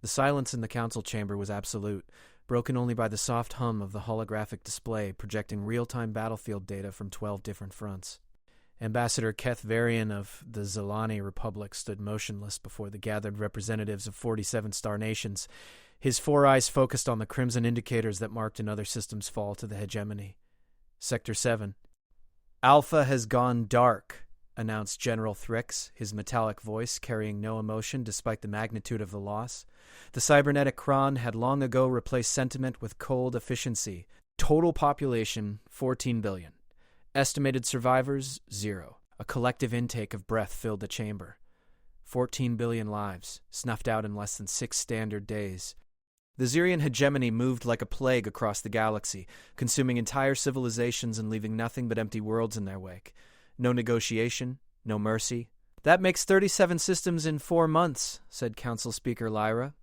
The silence in the council chamber was absolute, broken only by the soft hum of the holographic display projecting real-time battlefield data from 12 different fronts. Ambassador Keth Varian of the Zelani Republic stood motionless before the gathered representatives of 47 star nations, his four eyes focused on the crimson indicators that marked another system's fall to the hegemony. Sector 7. Alpha has gone dark, announced General Thrix, his metallic voice carrying no emotion despite the magnitude of the loss. The cybernetic Kron had long ago replaced sentiment with cold efficiency. Total population, 14 billion. Estimated survivors, 0. A collective intake of breath filled the chamber. 14 billion lives, snuffed out in less than 6 standard days. The Xerian hegemony moved like a plague across the galaxy, consuming entire civilizations and leaving nothing but empty worlds in their wake. No negotiation, no mercy. That makes 37 systems in 4 months, said Council Speaker Lyra.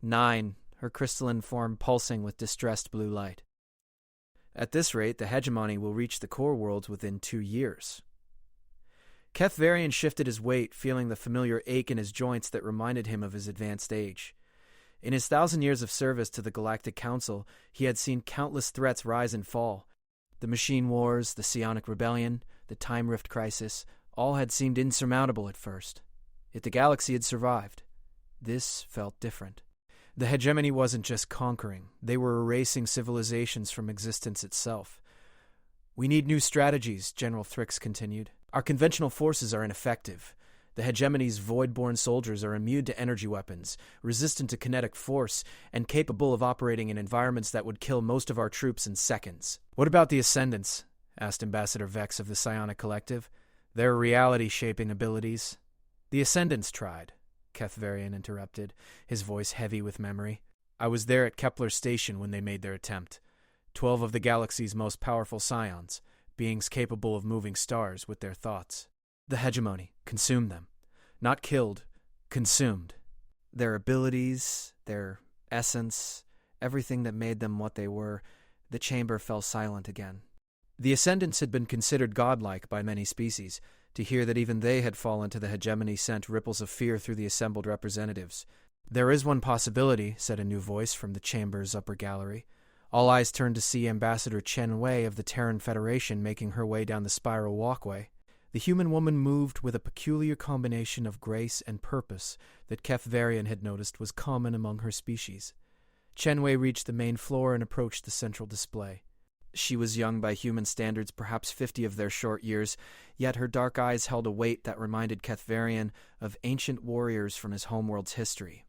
9, her crystalline form pulsing with distressed blue light. At this rate, the hegemony will reach the core worlds within 2 years. Keth Varian shifted his weight, feeling the familiar ache in his joints that reminded him of his advanced age. In his 1,000 years of service to the Galactic Council, he had seen countless threats rise and fall. The Machine Wars, the Psionic Rebellion, the Time Rift Crisis, all had seemed insurmountable at first. Yet the galaxy had survived. This felt different. The hegemony wasn't just conquering, they were erasing civilizations from existence itself. We need new strategies, General Thrix continued. Our conventional forces are ineffective. The hegemony's void-born soldiers are immune to energy weapons, resistant to kinetic force, and capable of operating in environments that would kill most of our troops in seconds. What about the Ascendants? Asked Ambassador Vex of the Psionic Collective. Their reality-shaping abilities. The Ascendants tried, Keth Varian interrupted, his voice heavy with memory. I was there at Kepler Station when they made their attempt. 12 of the galaxy's most powerful scions, beings capable of moving stars with their thoughts. The hegemony consumed them. Not killed, consumed. Their abilities, their essence, everything that made them what they were, the chamber fell silent again. The Ascendants had been considered godlike by many species. To hear that even they had fallen to the hegemony sent ripples of fear through the assembled representatives. There is one possibility, said a new voice from the chamber's upper gallery. All eyes turned to see Ambassador Chen Wei of the Terran Federation making her way down the spiral walkway. The human woman moved with a peculiar combination of grace and purpose that Keth Varian had noticed was common among her species. Chen Wei reached the main floor and approached the central display. She was young by human standards, perhaps 50 of their short years, yet her dark eyes held a weight that reminded Keth Varian of ancient warriors from his homeworld's history.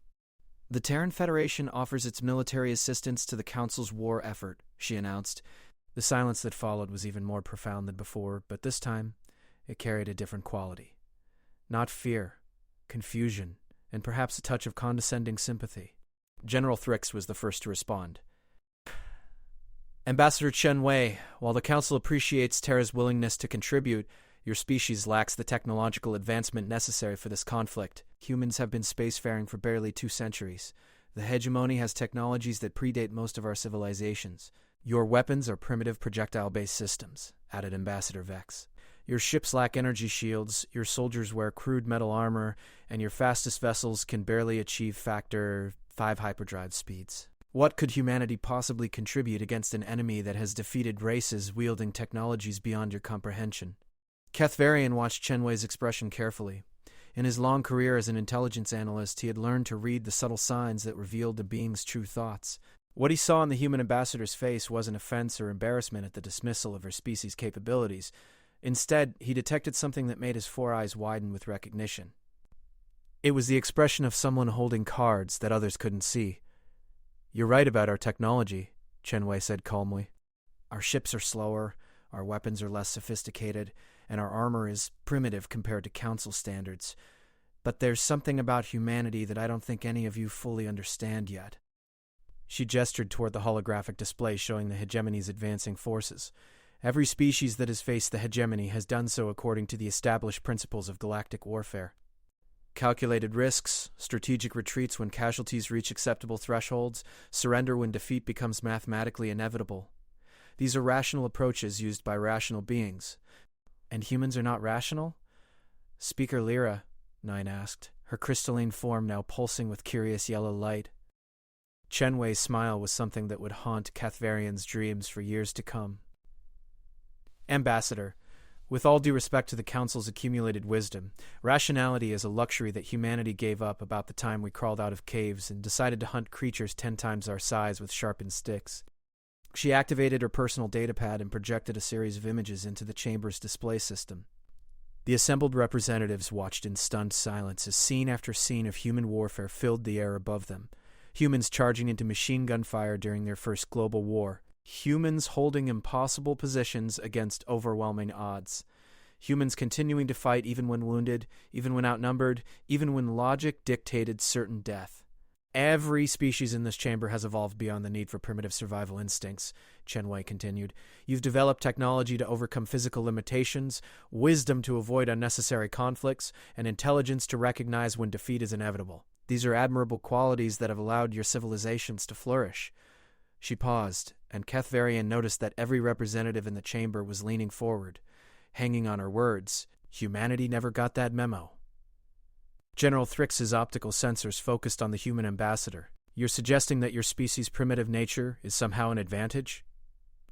The Terran Federation offers its military assistance to the Council's war effort, she announced. The silence that followed was even more profound than before, but this time it carried a different quality. Not fear, confusion, and perhaps a touch of condescending sympathy. General Thrix was the first to respond. Ambassador Chen Wei, while the Council appreciates Terra's willingness to contribute, your species lacks the technological advancement necessary for this conflict. Humans have been spacefaring for barely 2 centuries. The hegemony has technologies that predate most of our civilizations. Your weapons are primitive projectile-based systems, added Ambassador Vex. Your ships lack energy shields, your soldiers wear crude metal armor, and your fastest vessels can barely achieve factor 5 hyperdrive speeds. What could humanity possibly contribute against an enemy that has defeated races wielding technologies beyond your comprehension? Keth Varian watched Chen Wei's expression carefully. In his long career as an intelligence analyst, he had learned to read the subtle signs that revealed the being's true thoughts. What he saw in the human ambassador's face wasn't offense or embarrassment at the dismissal of her species' capabilities. Instead, he detected something that made his 4 eyes widen with recognition. It was the expression of someone holding cards that others couldn't see. You're right about our technology, Chen Wei said calmly. Our ships are slower, our weapons are less sophisticated, and our armor is primitive compared to Council standards. But there's something about humanity that I don't think any of you fully understand yet. She gestured toward the holographic display showing the hegemony's advancing forces. Every species that has faced the hegemony has done so according to the established principles of galactic warfare. Calculated risks, strategic retreats when casualties reach acceptable thresholds, surrender when defeat becomes mathematically inevitable. These are rational approaches used by rational beings. And humans are not rational? Speaker Lyra, Nine asked, her crystalline form now pulsing with curious yellow light. Chen Wei's smile was something that would haunt Cathvarian's dreams for years to come. Ambassador, with all due respect to the Council's accumulated wisdom, rationality is a luxury that humanity gave up about the time we crawled out of caves and decided to hunt creatures 10 times our size with sharpened sticks. She activated her personal datapad and projected a series of images into the chamber's display system. The assembled representatives watched in stunned silence as scene after scene of human warfare filled the air above them. Humans charging into machine gun fire during their first global war. Humans holding impossible positions against overwhelming odds. Humans continuing to fight even when wounded, even when outnumbered, even when logic dictated certain death. Every species in this chamber has evolved beyond the need for primitive survival instincts, Chen Wei continued. You've developed technology to overcome physical limitations, wisdom to avoid unnecessary conflicts, and intelligence to recognize when defeat is inevitable. These are admirable qualities that have allowed your civilizations to flourish. She paused, and Cathvarian noticed that every representative in the chamber was leaning forward, hanging on her words. Humanity never got that memo. General Thrix's optical sensors focused on the human ambassador. You're suggesting that your species' primitive nature is somehow an advantage?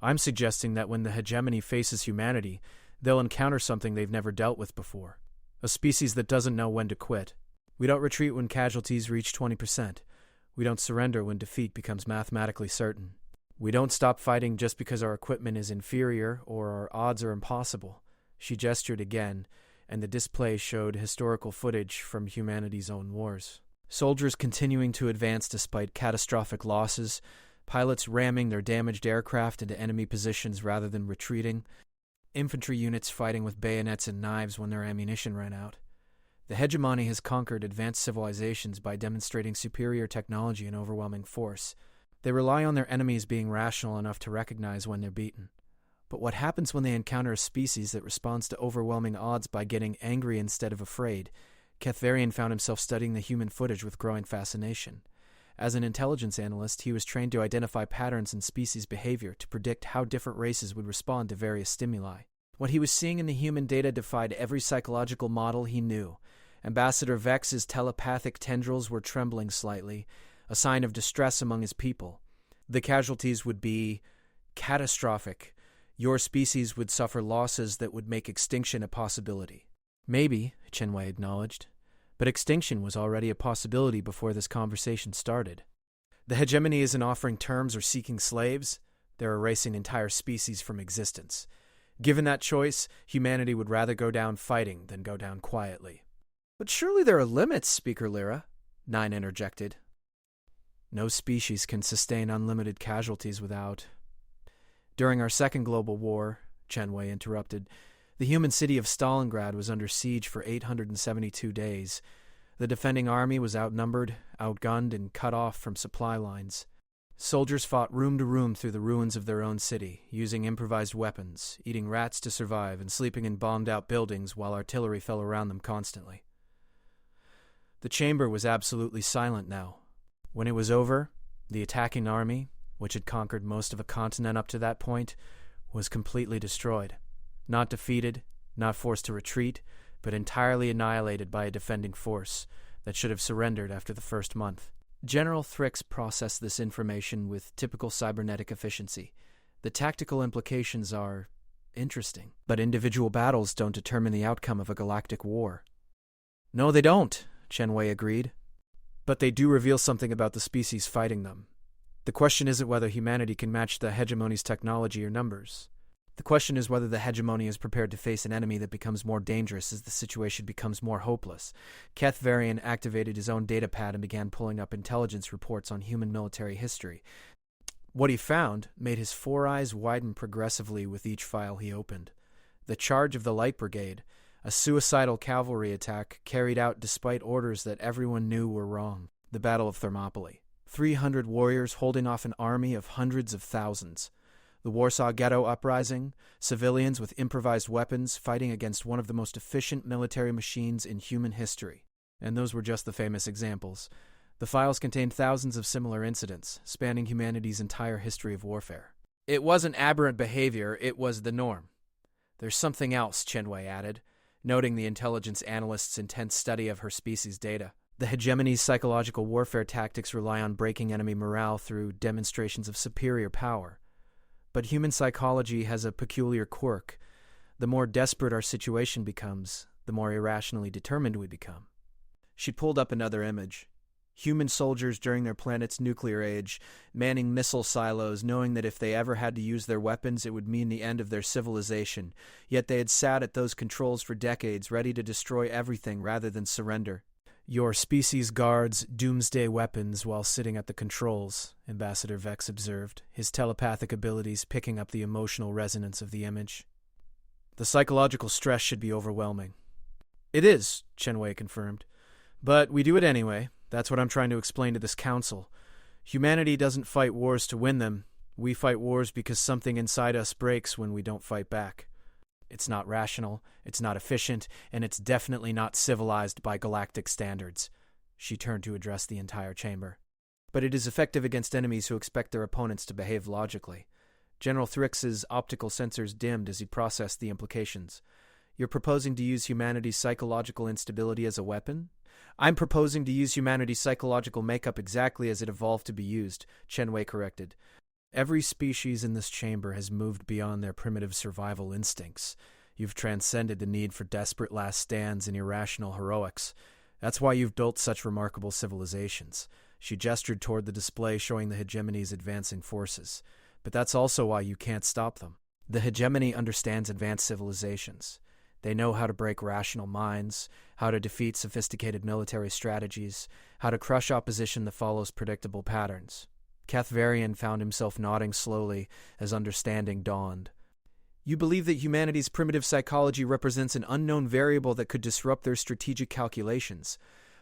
I'm suggesting that when the hegemony faces humanity, they'll encounter something they've never dealt with before. A species that doesn't know when to quit. We don't retreat when casualties reach 20%. We don't surrender when defeat becomes mathematically certain. We don't stop fighting just because our equipment is inferior or our odds are impossible. She gestured again, and the display showed historical footage from humanity's own wars. Soldiers continuing to advance despite catastrophic losses, pilots ramming their damaged aircraft into enemy positions rather than retreating, infantry units fighting with bayonets and knives when their ammunition ran out. The hegemony has conquered advanced civilizations by demonstrating superior technology and overwhelming force. They rely on their enemies being rational enough to recognize when they're beaten. But what happens when they encounter a species that responds to overwhelming odds by getting angry instead of afraid? Cathvarian found himself studying the human footage with growing fascination. As an intelligence analyst, he was trained to identify patterns in species behavior to predict how different races would respond to various stimuli. What he was seeing in the human data defied every psychological model he knew. Ambassador Vex's telepathic tendrils were trembling slightly, a sign of distress among his people. The casualties would be catastrophic. Your species would suffer losses that would make extinction a possibility. Maybe, Chen Wei acknowledged, but extinction was already a possibility before this conversation started. The hegemony isn't offering terms or seeking slaves. They're erasing entire species from existence. Given that choice, humanity would rather go down fighting than go down quietly. But surely there are limits, Speaker Lyra, Nine interjected. No species can sustain unlimited casualties without... During our second global war, Chen Wei interrupted, the human city of Stalingrad was under siege for 872 days. The defending army was outnumbered, outgunned, and cut off from supply lines. Soldiers fought room to room through the ruins of their own city, using improvised weapons, eating rats to survive, and sleeping in bombed-out buildings while artillery fell around them constantly. The chamber was absolutely silent now. When it was over, the attacking army, which had conquered most of a continent up to that point, was completely destroyed. Not defeated, not forced to retreat, but entirely annihilated by a defending force that should have surrendered after the first month. General Thrix processed this information with typical cybernetic efficiency. The tactical implications are interesting, but individual battles don't determine the outcome of a galactic war. No, they don't, Chen Wei agreed. But they do reveal something about the species fighting them. The question isn't whether humanity can match the hegemony's technology or numbers. The question is whether the hegemony is prepared to face an enemy that becomes more dangerous as the situation becomes more hopeless. Cathvarian activated his own datapad and began pulling up intelligence reports on human military history. What he found made his four eyes widen progressively with each file he opened. The charge of the Light Brigade, a suicidal cavalry attack carried out despite orders that everyone knew were wrong. The Battle of Thermopylae. 300 warriors holding off an army of hundreds of thousands. The Warsaw Ghetto Uprising, civilians with improvised weapons fighting against one of the most efficient military machines in human history. And those were just the famous examples. The files contained thousands of similar incidents, spanning humanity's entire history of warfare. It wasn't aberrant behavior, it was the norm. There's something else, Chen Wei added. noting the intelligence analyst's intense study of her species' data. The hegemony's psychological warfare tactics rely on breaking enemy morale through demonstrations of superior power. But human psychology has a peculiar quirk. The more desperate our situation becomes, the more irrationally determined we become. She pulled up another image. Human soldiers during their planet's nuclear age, manning missile silos, knowing that if they ever had to use their weapons, it would mean the end of their civilization. Yet they had sat at those controls for decades, ready to destroy everything rather than surrender. Your species guards doomsday weapons while sitting at the controls, Ambassador Vex observed, his telepathic abilities picking up the emotional resonance of the image. The psychological stress should be overwhelming. It is, Chenwei confirmed. But we do it anyway. That's what I'm trying to explain to this council. Humanity doesn't fight wars to win them. We fight wars because something inside us breaks when we don't fight back. It's not rational, it's not efficient, and it's definitely not civilized by galactic standards. She turned to address the entire chamber. But it is effective against enemies who expect their opponents to behave logically. General Thrix's optical sensors dimmed as he processed the implications. You're proposing to use humanity's psychological instability as a weapon? I'm proposing to use humanity's psychological makeup exactly as it evolved to be used, Chenwei corrected. Every species in this chamber has moved beyond their primitive survival instincts. You've transcended the need for desperate last stands and irrational heroics. That's why you've built such remarkable civilizations. She gestured toward the display showing the hegemony's advancing forces. But that's also why you can't stop them. The hegemony understands advanced civilizations. They know how to break rational minds, how to defeat sophisticated military strategies, how to crush opposition that follows predictable patterns. Cathvarian found himself nodding slowly as understanding dawned. You believe that humanity's primitive psychology represents an unknown variable that could disrupt their strategic calculations.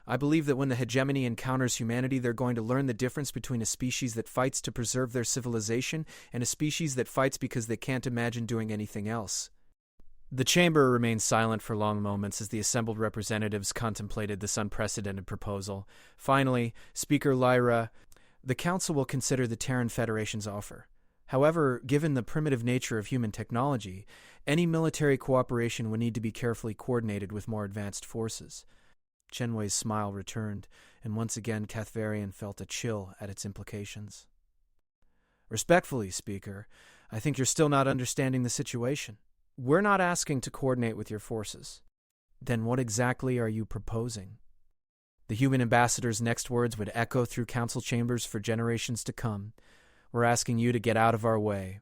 I believe that when the hegemony encounters humanity, they're going to learn the difference between a species that fights to preserve their civilization and a species that fights because they can't imagine doing anything else. The chamber remained silent for long moments as the assembled representatives contemplated this unprecedented proposal. Finally, Speaker Lyra, the Council will consider the Terran Federation's offer. However, given the primitive nature of human technology, any military cooperation would need to be carefully coordinated with more advanced forces. Chenwei's smile returned, and once again Cathvarian felt a chill at its implications. Respectfully, Speaker, I think you're still not understanding the situation. We're not asking to coordinate with your forces. Then what exactly are you proposing? The human ambassador's next words would echo through council chambers for generations to come. We're asking you to get out of our way.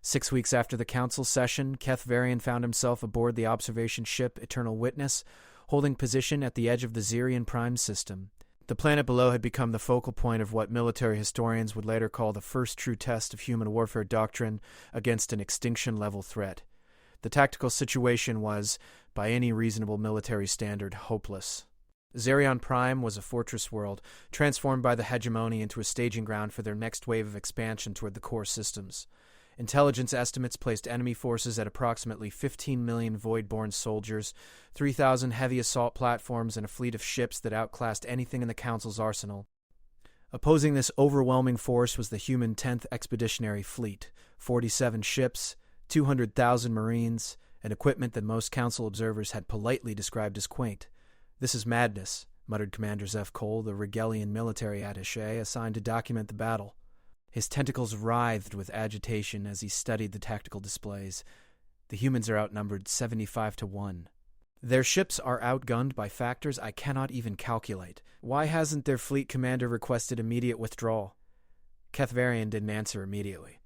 6 weeks after the council session, Cathvarian found himself aboard the observation ship Eternal Witness, holding position at the edge of the Xerian Prime system. The planet below had become the focal point of what military historians would later call the first true test of human warfare doctrine against an extinction-level threat. The tactical situation was, by any reasonable military standard, hopeless. Xerion Prime was a fortress world, transformed by the hegemony into a staging ground for their next wave of expansion toward the core systems. Intelligence estimates placed enemy forces at approximately 15 million void-born soldiers, 3,000 heavy assault platforms, and a fleet of ships that outclassed anything in the Council's arsenal. Opposing this overwhelming force was the human 10th Expeditionary Fleet, 47 ships, 200,000 Marines, and equipment that most Council observers had politely described as quaint. "This is madness," muttered Commander Zeph Cole, the Regalian military attaché assigned to document the battle. His tentacles writhed with agitation as he studied the tactical displays. The humans are outnumbered 75-1. Their ships are outgunned by factors I cannot even calculate. Why hasn't their fleet commander requested immediate withdrawal? Cathvarian didn't answer immediately.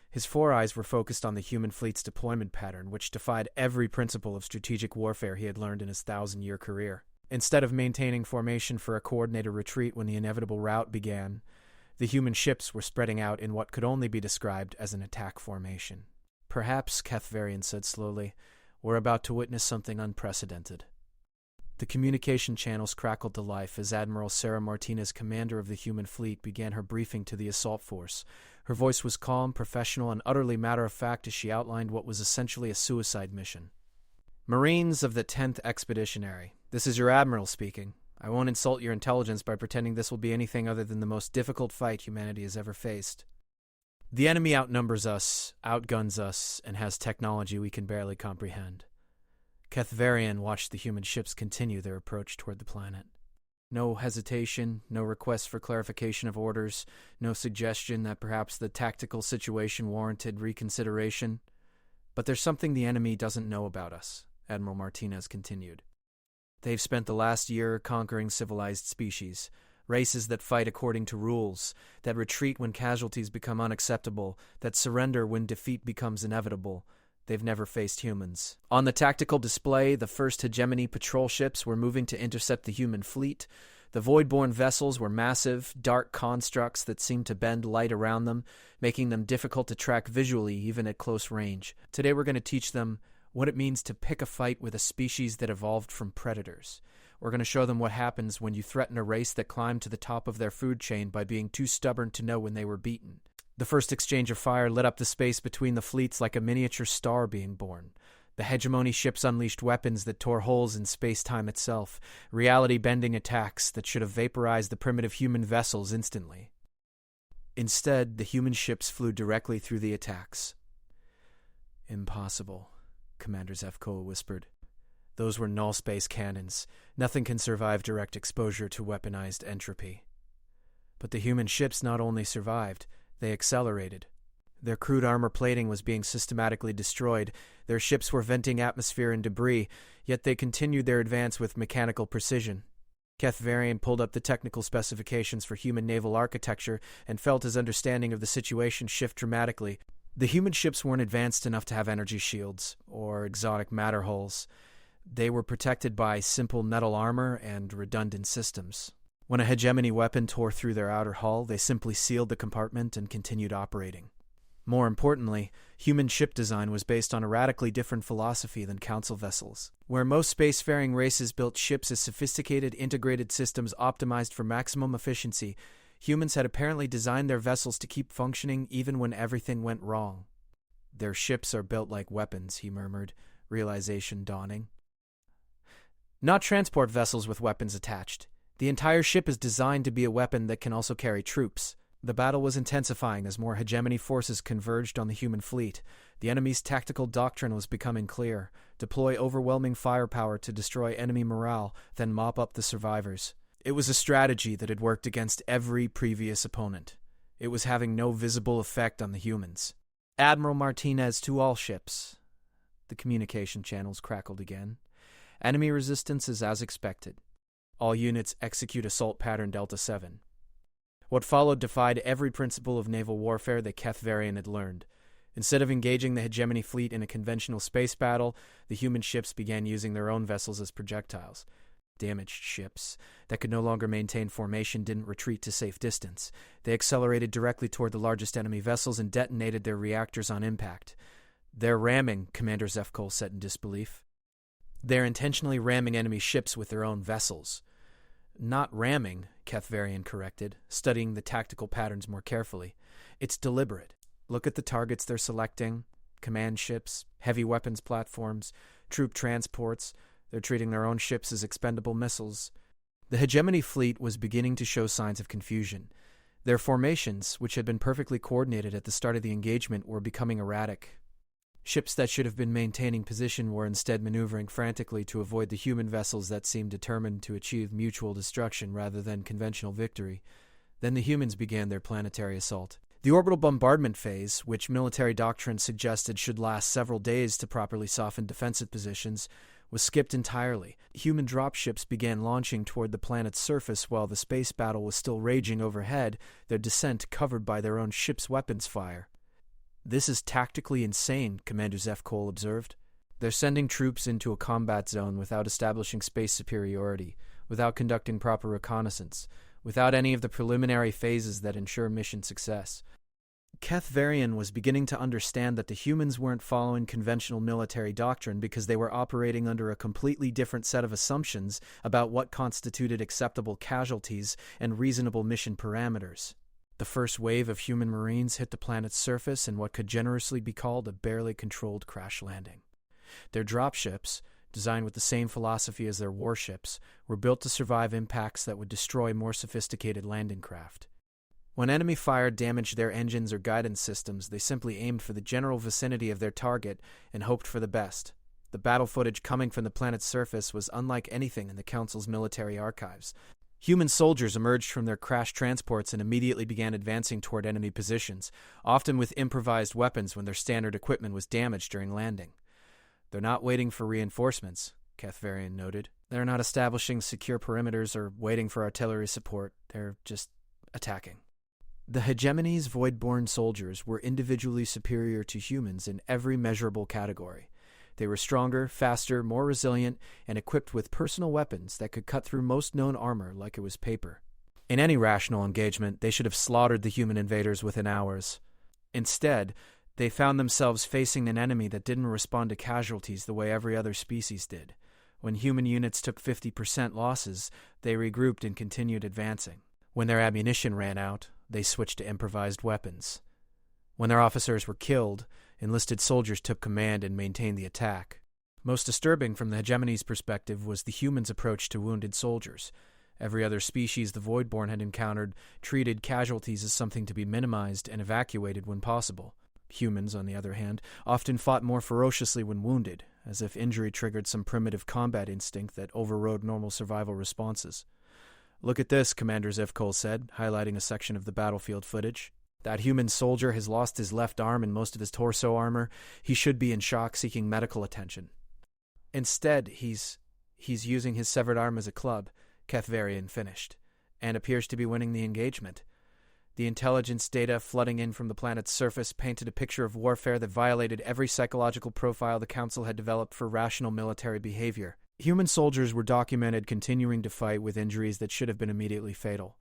His four eyes were focused on the human fleet's deployment pattern, which defied every principle of strategic warfare he had learned in his 1,000-year career. Instead of maintaining formation for a coordinated retreat when the inevitable rout began, the human ships were spreading out in what could only be described as an attack formation. "Perhaps," Cathvarian said slowly, "we're about to witness something unprecedented." The communication channels crackled to life as Admiral Sarah Martinez, commander of the human fleet, began her briefing to the assault force. Her voice was calm, professional, and utterly matter-of-fact as she outlined what was essentially a suicide mission. "Marines of the 10th Expeditionary, this is your admiral speaking. I won't insult your intelligence by pretending this will be anything other than the most difficult fight humanity has ever faced. The enemy outnumbers us, outguns us, and has technology we can barely comprehend. Kethvarian watched the human ships continue their approach toward the planet. No hesitation, no request for clarification of orders, no suggestion that perhaps the tactical situation warranted reconsideration. But there's something the enemy doesn't know about us, Admiral Martinez continued. They've spent the last year conquering civilized species, races that fight according to rules, that retreat when casualties become unacceptable, that surrender when defeat becomes inevitable. They've never faced humans. On the tactical display, the first hegemony patrol ships were moving to intercept the human fleet. The void-born vessels were massive, dark constructs that seemed to bend light around them, making them difficult to track visually even at close range. Today we're going to teach them what it means to pick a fight with a species that evolved from predators. We're going to show them what happens when you threaten a race that climbed to the top of their food chain by being too stubborn to know when they were beaten. The first exchange of fire lit up the space between the fleets like a miniature star being born. The hegemony ships unleashed weapons that tore holes in space-time itself, reality-bending attacks that should have vaporized the primitive human vessels instantly. Instead, the human ships flew directly through the attacks. "Impossible," Commander Zevko whispered. "Those were null space cannons. Nothing can survive direct exposure to weaponized entropy." But the human ships not only survived, they accelerated. Their crude armor plating was being systematically destroyed. Their ships were venting atmosphere and debris, yet they continued their advance with mechanical precision. Kethvarian pulled up the technical specifications for human naval architecture and felt his understanding of the situation shift dramatically. The human ships weren't advanced enough to have energy shields or exotic matter hulls. They were protected by simple metal armor and redundant systems. When a hegemony weapon tore through their outer hull, they simply sealed the compartment and continued operating. More importantly, human ship design was based on a radically different philosophy than council vessels. Where most spacefaring races built ships as sophisticated, integrated systems optimized for maximum efficiency, humans had apparently designed their vessels to keep functioning even when everything went wrong. "Their ships are built like weapons," he murmured, realization dawning. "Not transport vessels with weapons attached. The entire ship is designed to be a weapon that can also carry troops." The battle was intensifying as more hegemony forces converged on the human fleet. The enemy's tactical doctrine was becoming clear: deploy overwhelming firepower to destroy enemy morale, then mop up the survivors. It was a strategy that had worked against every previous opponent. It was having no visible effect on the humans. "Admiral Martinez to all ships." The communication channels crackled again. "Enemy resistance is as expected. All units execute assault pattern Delta 7. What followed defied every principle of naval warfare that Kethvarian had learned. Instead of engaging the hegemony fleet in a conventional space battle, the human ships began using their own vessels as projectiles. Damaged ships that could no longer maintain formation didn't retreat to safe distance. They accelerated directly toward the largest enemy vessels and detonated their reactors on impact. "They're ramming," Commander Zevkol said in disbelief. "They're intentionally ramming enemy ships with their own vessels." "Not ramming," Kethvarian corrected, studying the tactical patterns more carefully. "It's deliberate. Look at the targets they're selecting: command ships, heavy weapons platforms, troop transports. They're treating their own ships as expendable missiles." The hegemony fleet was beginning to show signs of confusion. Their formations, which had been perfectly coordinated at the start of the engagement, were becoming erratic. Ships that should have been maintaining position were instead maneuvering frantically to avoid the human vessels that seemed determined to achieve mutual destruction rather than conventional victory. Then the humans began their planetary assault. The orbital bombardment phase, which military doctrine suggested should last several days to properly soften defensive positions, was skipped entirely. Human dropships began launching toward the planet's surface while the space battle was still raging overhead, their descent covered by their own ship's weapons fire. "This is tactically insane," Commander Zevkol observed. "They're sending troops into a combat zone without establishing space superiority, without conducting proper reconnaissance, without any of the preliminary phases that ensure mission success." Kethvarian was beginning to understand that the humans weren't following conventional military doctrine because they were operating under a completely different set of assumptions about what constituted acceptable casualties and reasonable mission parameters. The first wave of human Marines hit the planet's surface in what could generously be called a barely controlled crash landing. Their dropships, designed with the same philosophy as their warships, were built to survive impacts that would destroy more sophisticated landing craft. When enemy fire damaged their engines or guidance systems, they simply aimed for the general vicinity of their target and hoped for the best. The battle footage coming from the planet's surface was unlike anything in the Council's military archives. Human soldiers emerged from their crashed transports and immediately began advancing toward enemy positions, often with improvised weapons when their standard equipment was damaged during landing. "They're not waiting for reinforcements," Kethvarian noted. "They're not establishing secure perimeters or waiting for artillery support. They're just attacking." The Hegemony's Voidborn soldiers were individually superior to humans in every measurable category. They were stronger, faster, more resilient, and equipped with personal weapons that could cut through most known armor like it was paper. In any rational engagement, they should have slaughtered the human invaders within hours. Instead, they found themselves facing an enemy that didn't respond to casualties the way every other species did. When human units took 50% losses, they regrouped and continued advancing. When their ammunition ran out, they switched to improvised weapons. When their officers were killed, enlisted soldiers took command and maintained the attack. Most disturbing from the Hegemony's perspective was the humans' approach to wounded soldiers. Every other species the Voidborn had encountered treated casualties as something to be minimized and evacuated when possible. Humans, on the other hand, often fought more ferociously when wounded, as if injury triggered some primitive combat instinct that overrode normal survival responses. "Look at this," Commander Zevkol said, highlighting a section of the battlefield footage. "That human soldier has lost his left arm and most of his torso armor. He should be in shock, seeking medical attention. Instead, he's using his severed arm as a club," Kethvarian finished, "and appears to be winning the engagement." The intelligence data flooding in from the planet's surface painted a picture of warfare that violated every psychological profile the Council had developed for rational military behavior. Human soldiers were documented continuing to fight with injuries that should have been immediately fatal.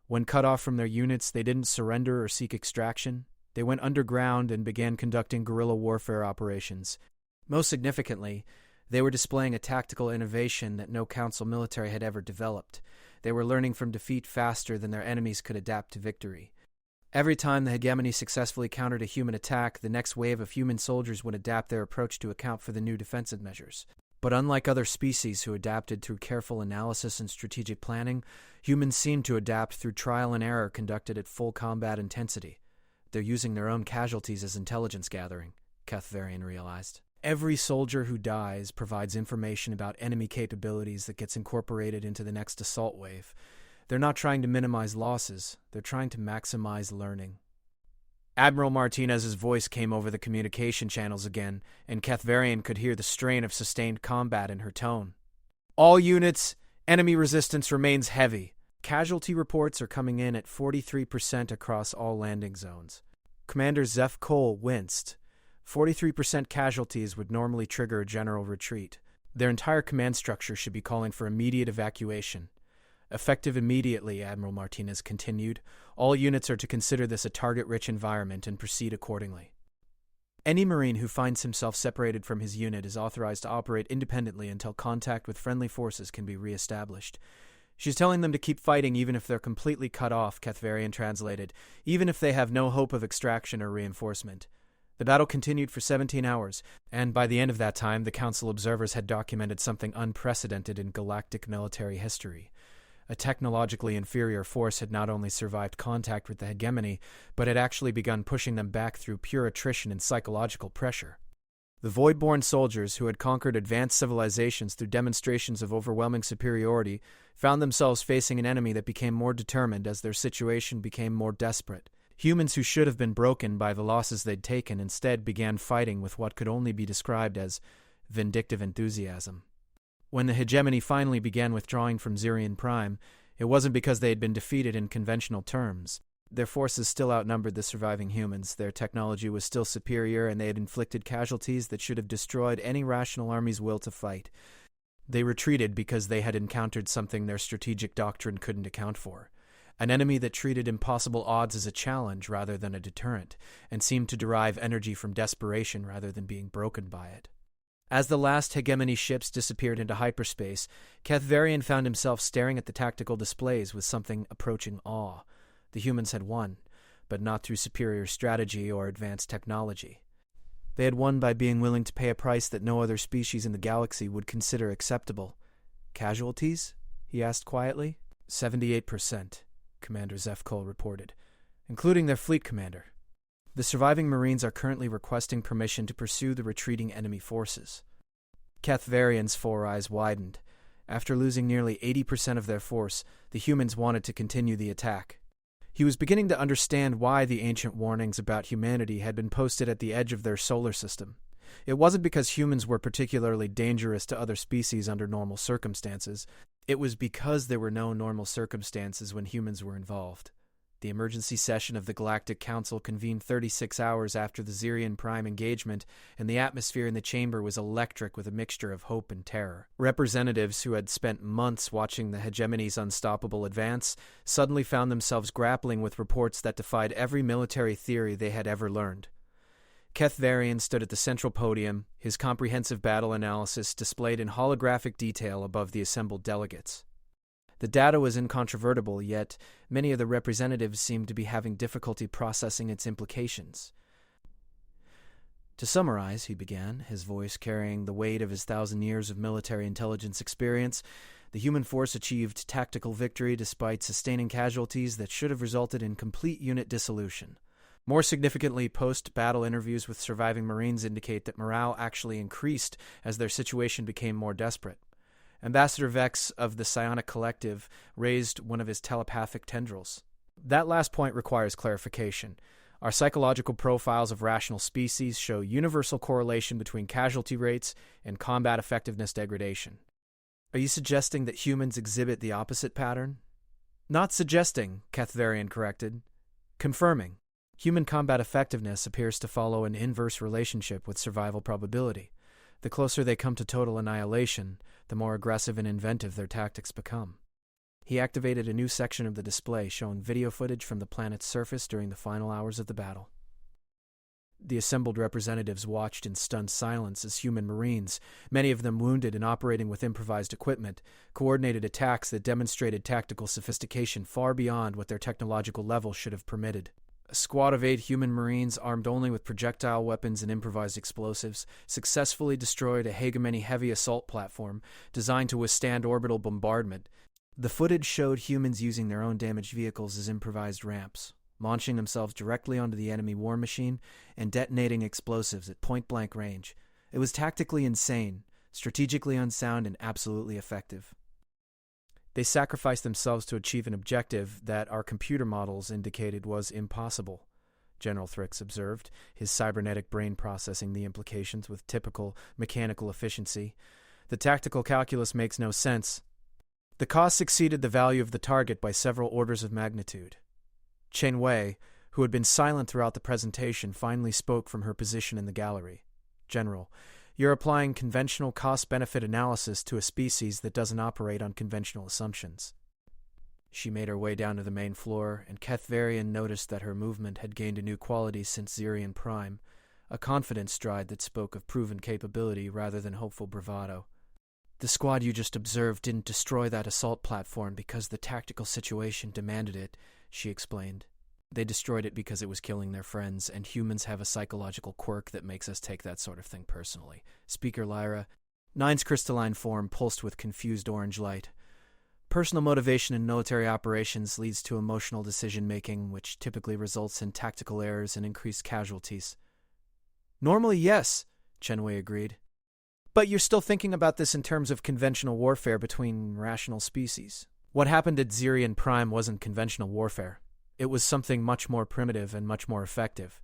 When cut off from their units, they didn't surrender or seek extraction. They went underground and began conducting guerrilla warfare operations. Most significantly, they were displaying a tactical innovation that no Council military had ever developed. They were learning from defeat faster than their enemies could adapt to victory. Every time the Hegemony successfully countered a human attack, the next wave of human soldiers would adapt their approach to account for the new defensive measures. But unlike other species who adapted through careful analysis and strategic planning, humans seemed to adapt through trial and error conducted at full combat intensity. They're using their own casualties as intelligence gathering, Kethvarian realized. Every soldier who dies provides information about enemy capabilities that gets incorporated into the next assault wave. They're not trying to minimize losses, they're trying to maximize learning. Admiral Martinez's voice came over the communication channels again, and Kethvarian could hear the strain of sustained combat in her tone. "All units, enemy resistance remains heavy. Casualty reports are coming in at 43% across all landing zones." Commander Zeph Cole winced. 43% casualties would normally trigger a general retreat. Their entire command structure should be calling for immediate evacuation. "Effective immediately," Admiral Martinez continued. "All units are to consider this a target-rich environment and proceed accordingly." Any Marine who finds himself separated from his unit is authorized to operate independently until contact with friendly forces can be re-established. "She's telling them to keep fighting even if they're completely cut off," Kethvarian translated, "even if they have no hope of extraction or reinforcement." The battle continued for 17 hours, and by the end of that time, the Council observers had documented something unprecedented in galactic military history. A technologically inferior force had not only survived contact with the Hegemony, but had actually begun pushing them back through pure attrition and psychological pressure. The Voidborn soldiers, who had conquered advanced civilizations through demonstrations of overwhelming superiority, found themselves facing an enemy that became more determined as their situation became more desperate. Humans who should have been broken by the losses they'd taken instead began fighting with what could only be described as vindictive enthusiasm. When the Hegemony finally began withdrawing from Zirian Prime, it wasn't because they had been defeated in conventional terms. Their forces still outnumbered the surviving humans, their technology was still superior, and they had inflicted casualties that should have destroyed any rational army's will to fight. They retreated because they had encountered something their strategic doctrine couldn't account for. An enemy that treated impossible odds as a challenge rather than a deterrent, and seemed to derive energy from desperation rather than being broken by it. As the last Hegemony ships disappeared into hyperspace, Kethvarian found himself staring at the tactical displays with something approaching awe. The humans had won, but not through superior strategy or advanced technology. They had won by being willing to pay a price that no other species in the galaxy would consider acceptable. "Casualties?" he asked quietly. 78%, Commander Zefkol reported, including their fleet commander. The surviving Marines are currently requesting permission to pursue the retreating enemy forces. Keth Varian's four eyes widened. After losing nearly 80% of their force, the humans wanted to continue the attack. He was beginning to understand why the ancient warnings about humanity had been posted at the edge of their solar system. It wasn't because humans were particularly dangerous to other species under normal circumstances. It was because there were no normal circumstances when humans were involved. The emergency session of the Galactic Council convened 36 hours after the Xerian Prime engagement, and the atmosphere in the chamber was electric with a mixture of hope and terror. Representatives who had spent months watching the hegemony's unstoppable advance suddenly found themselves grappling with reports that defied every military theory they had ever learned. Keth Varian stood at the central podium, his comprehensive battle analysis displayed in holographic detail above the assembled delegates. The data was incontrovertible, yet many of the representatives seemed to be having difficulty processing its implications. To summarize, he began, his voice carrying the weight of his 1,000 years of military intelligence experience, the human force achieved tactical victory despite sustaining casualties that should have resulted in complete unit dissolution. More significantly, post-battle interviews with surviving Marines indicate that morale actually increased as their situation became more desperate. Ambassador Vex of the Psionic Collective raised one of his telepathic tendrils. That last point requires clarification. Our psychological profiles of rational species show universal correlation between casualty rates and combat effectiveness degradation. Are you suggesting that humans exhibit the opposite pattern? Not suggesting, Keth Varian corrected. Confirming. Human combat effectiveness appears to follow an inverse relationship with survival probability. The closer they come to total annihilation, the more aggressive and inventive their tactics become. He activated a new section of the display showing video footage from the planet's surface during the final hours of the battle. The assembled representatives watched in stunned silence as human Marines, many of them wounded and operating with improvised equipment, coordinated attacks that demonstrated tactical sophistication far beyond what their technological level should have permitted. A squad of 8 human Marines, armed only with projectile weapons and improvised explosives, successfully destroyed a Hegemony heavy assault platform designed to withstand orbital bombardment. The footage showed humans using their own damaged vehicles as improvised ramps, launching themselves directly onto the enemy war machine and detonating explosives at point-blank range. It was tactically insane, strategically unsound, and absolutely effective. They sacrificed themselves to achieve an objective that our computer models indicated was impossible, General Thrix observed, his cybernetic brain processing the implications with typical mechanical efficiency. The tactical calculus makes no sense. The cost exceeded the value of the target by several orders of magnitude. Chen Wei, who had been silent throughout the presentation, finally spoke from her position in the gallery. General, you're applying conventional cost-benefit analysis to a species that doesn't operate on conventional assumptions. She made her way down to the main floor, and Keth Varian noticed that her movement had gained a new quality since Xerian Prime, a confident stride that spoke of proven capability rather than hopeful bravado. The squad you just observed didn't destroy that assault platform because the tactical situation demanded it, she explained. They destroyed it because it was killing their friends, and humans have a psychological quirk that makes us take that sort of thing personally. Speaker Lyra. Nine's crystalline form pulsed with confused orange light. Personal motivation in military operations leads to emotional decision-making, which typically results in tactical errors and increased casualties. Normally, yes, Chenwei agreed. But you're still thinking about this in terms of conventional warfare between rational species. What happened at Xerian Prime wasn't conventional warfare. It was something much more primitive and much more effective.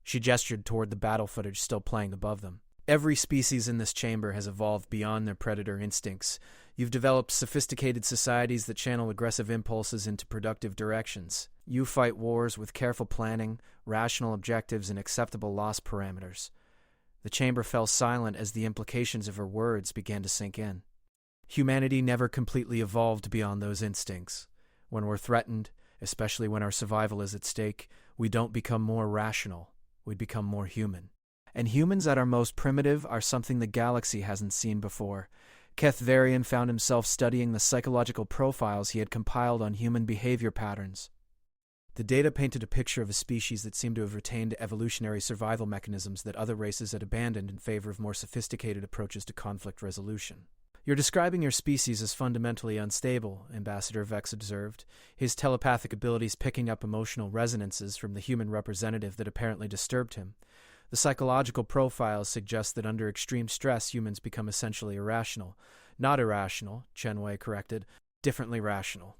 She gestured toward the battle footage still playing above them. Every species in this chamber has evolved beyond their predator instincts. You've developed sophisticated societies that channel aggressive impulses into productive directions. You fight wars with careful planning, rational objectives, and acceptable loss parameters. The chamber fell silent as the implications of her words began to sink in. Humanity never completely evolved beyond those instincts. When we're threatened, especially when our survival is at stake, we don't become more rational. We become more human. And humans at our most primitive are something the galaxy hasn't seen before. Keth Varian found himself studying the psychological profiles he had compiled on human behavior patterns. The data painted a picture of a species that seemed to have retained evolutionary survival mechanisms that other races had abandoned in favor of more sophisticated approaches to conflict resolution. You're describing your species as fundamentally unstable, Ambassador Vex observed, his telepathic abilities picking up emotional resonances from the human representative that apparently disturbed him. The psychological profiles suggest that under extreme stress, humans become essentially irrational. Not irrational, Chen Wei corrected, differently rational.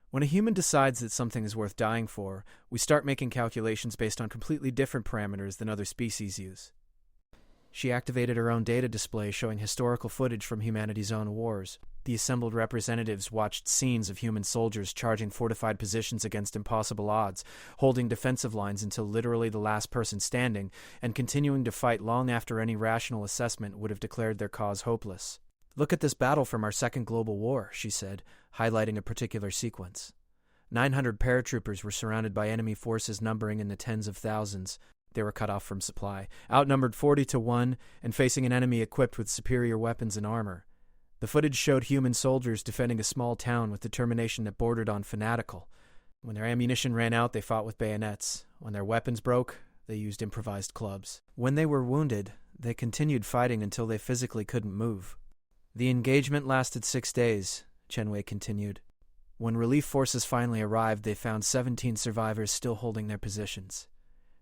When a human decides that something is worth dying for, we start making calculations based on completely different parameters than other species use. She activated her own data display showing historical footage from humanity's own wars. The assembled representatives watched scenes of human soldiers charging fortified positions against impossible odds, holding defensive lines until literally the last person standing, and continuing to fight long after any rational assessment would have declared their cause hopeless. "Look at this battle from our Second Global War," she said, highlighting a particular sequence. 900 paratroopers were surrounded by enemy forces numbering in the tens of thousands. They were cut off from supply, outnumbered 40-1, and facing an enemy equipped with superior weapons and armor. The footage showed human soldiers defending a small town with determination that bordered on fanatical. When their ammunition ran out, they fought with bayonets. When their weapons broke, they used improvised clubs. When they were wounded, they continued fighting until they physically couldn't move. The engagement lasted 6 days, Chen Wei continued. When relief forces finally arrived, they found 17 survivors still holding their positions.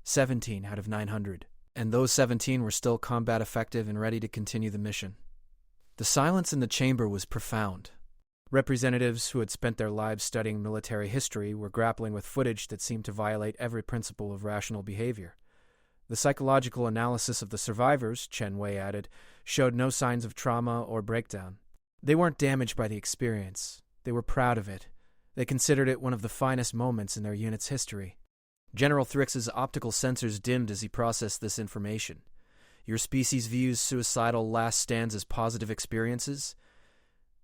17 out of 900. And those 17 were still combat effective and ready to continue the mission. The silence in the chamber was profound. Representatives who had spent their lives studying military history were grappling with footage that seemed to violate every principle of rational behavior. The psychological analysis of the survivors, Chen Wei added, showed no signs of trauma or breakdown. They weren't damaged by the experience. They were proud of it. They considered it one of the finest moments in their unit's history. General Thrix's optical sensors dimmed as he processed this information. "Your species views suicidal last stands as positive experiences?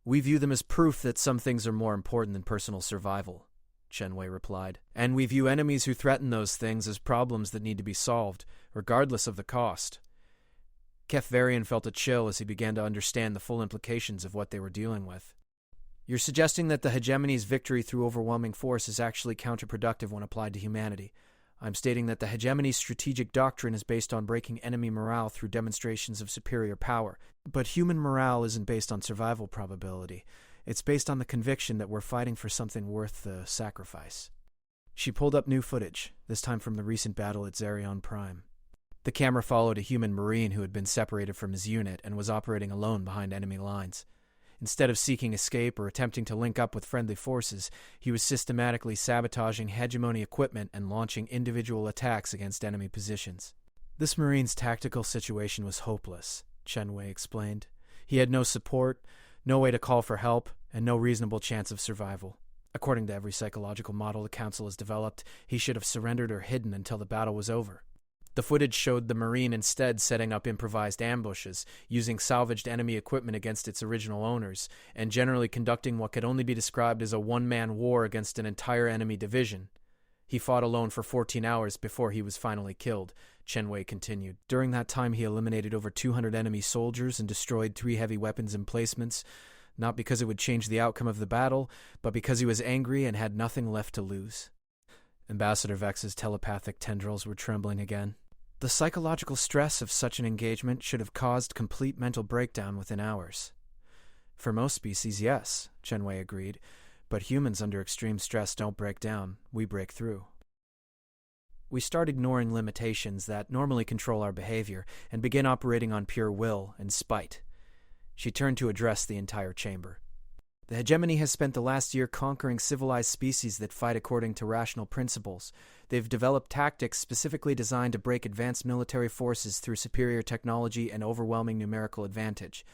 We view them as proof that some things are more important than personal survival," Chen Wei replied. "And we view enemies who threaten those things as problems that need to be solved, regardless of the cost." Keth Varian felt a chill as he began to understand the full implications of what they were dealing with. "You're suggesting that the hegemony's victory through overwhelming force is actually counterproductive when applied to humanity. I'm stating that the hegemony's strategic doctrine is based on breaking enemy morale through demonstrations of superior power. But human morale isn't based on survival probability. It's based on the conviction that we're fighting for something worth the sacrifice." She pulled up new footage, this time from the recent battle at Zerion Prime. The camera followed a human Marine who had been separated from his unit and was operating alone behind enemy lines. Instead of seeking escape or attempting to link up with friendly forces, he was systematically sabotaging hegemony equipment and launching individual attacks against enemy positions. This Marine's tactical situation was hopeless, Chen Wei explained. He had no support, no way to call for help, and no reasonable chance of survival. According to every psychological model the Council has developed, he should have surrendered or hidden until the battle was over. The footage showed the Marine instead setting up improvised ambushes, using salvaged enemy equipment against its original owners, and generally conducting what could only be described as a one-man war against an entire enemy division. He fought alone for 14 hours before he was finally killed, Chen Wei continued. During that time he eliminated over 200 enemy soldiers and destroyed 3 heavy weapons emplacements, not because it would change the outcome of the battle, but because he was angry and had nothing left to lose. Ambassador Vex's telepathic tendrils were trembling again. The psychological stress of such an engagement should have caused complete mental breakdown within hours. For most species, yes, Chen Wei agreed, but humans under extreme stress don't break down, we break through. We start ignoring limitations that normally control our behavior and begin operating on pure will and spite. She turned to address the entire chamber. The hegemony has spent the last year conquering civilized species that fight according to rational principles. They've developed tactics specifically designed to break advanced military forces through superior technology and overwhelming numerical advantage.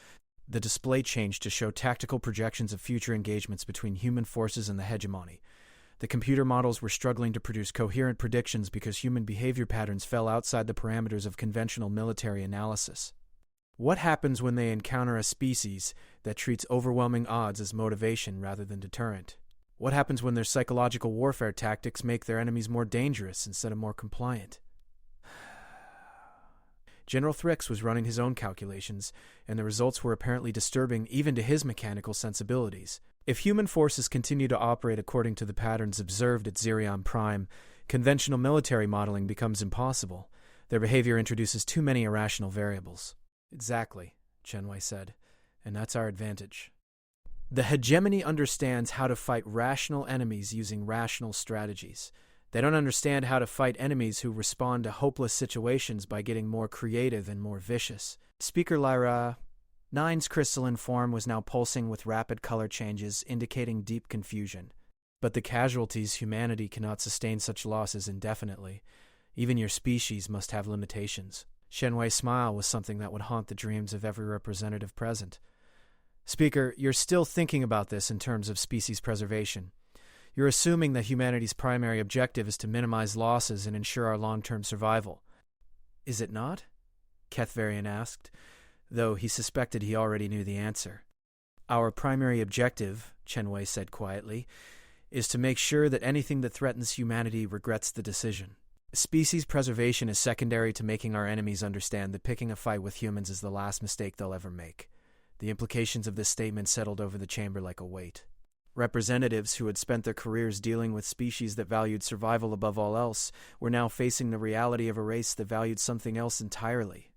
The display changed to show tactical projections of future engagements between human forces and the hegemony. The computer models were struggling to produce coherent predictions because human behavior patterns fell outside the parameters of conventional military analysis. What happens when they encounter a species that treats overwhelming odds as motivation rather than deterrent? What happens when their psychological warfare tactics make their enemies more dangerous instead of more compliant? General Thrix was running his own calculations, and the results were apparently disturbing even to his mechanical sensibilities. If human forces continue to operate according to the patterns observed at Zerion Prime, conventional military modeling becomes impossible. Their behavior introduces too many irrational variables. Exactly, Chen Wei said, and that's our advantage. The hegemony understands how to fight rational enemies using rational strategies. They don't understand how to fight enemies who respond to hopeless situations by getting more creative and more vicious. Speaker Lyra 9's crystalline form was now pulsing with rapid color changes, indicating deep confusion. But the casualties, humanity cannot sustain such losses indefinitely. Even your species must have limitations. Shenwei's smile was something that would haunt the dreams of every representative present. Speaker, you're still thinking about this in terms of species preservation. You're assuming that humanity's primary objective is to minimize losses and ensure our long-term survival. Is it not? Kethvarian asked, though he suspected he already knew the answer. Our primary objective, Shenwei said quietly, is to make sure that anything that threatens humanity regrets the decision. Species preservation is secondary to making our enemies understand that picking a fight with humans is the last mistake they'll ever make. The implications of this statement settled over the chamber like a weight. Representatives who had spent their careers dealing with species that valued survival above all else were now facing the reality of a race that valued something else entirely.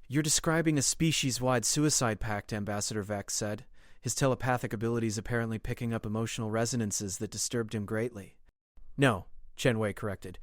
You're describing a species-wide suicide pact, Ambassador Vex said, his telepathic abilities apparently picking up emotional resonances that disturbed him greatly. No, Shenwei corrected.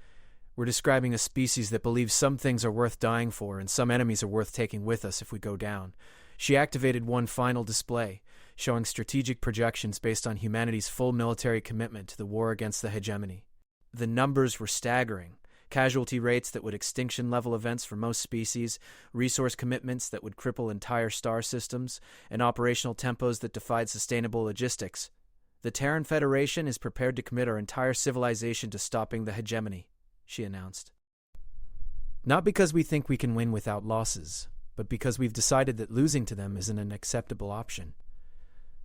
We're describing a species that believes some things are worth dying for and some enemies are worth taking with us if we go down. She activated one final display, showing strategic projections based on humanity's full military commitment to the war against the hegemony. The numbers were staggering. Casualty rates that would extinction-level events for most species, resource commitments that would cripple entire star systems, and operational tempos that defied sustainable logistics. The Terran Federation is prepared to commit our entire civilization to stopping the hegemony, she announced. Not because we think we can win without losses, but because we've decided that losing to them isn't an acceptable option.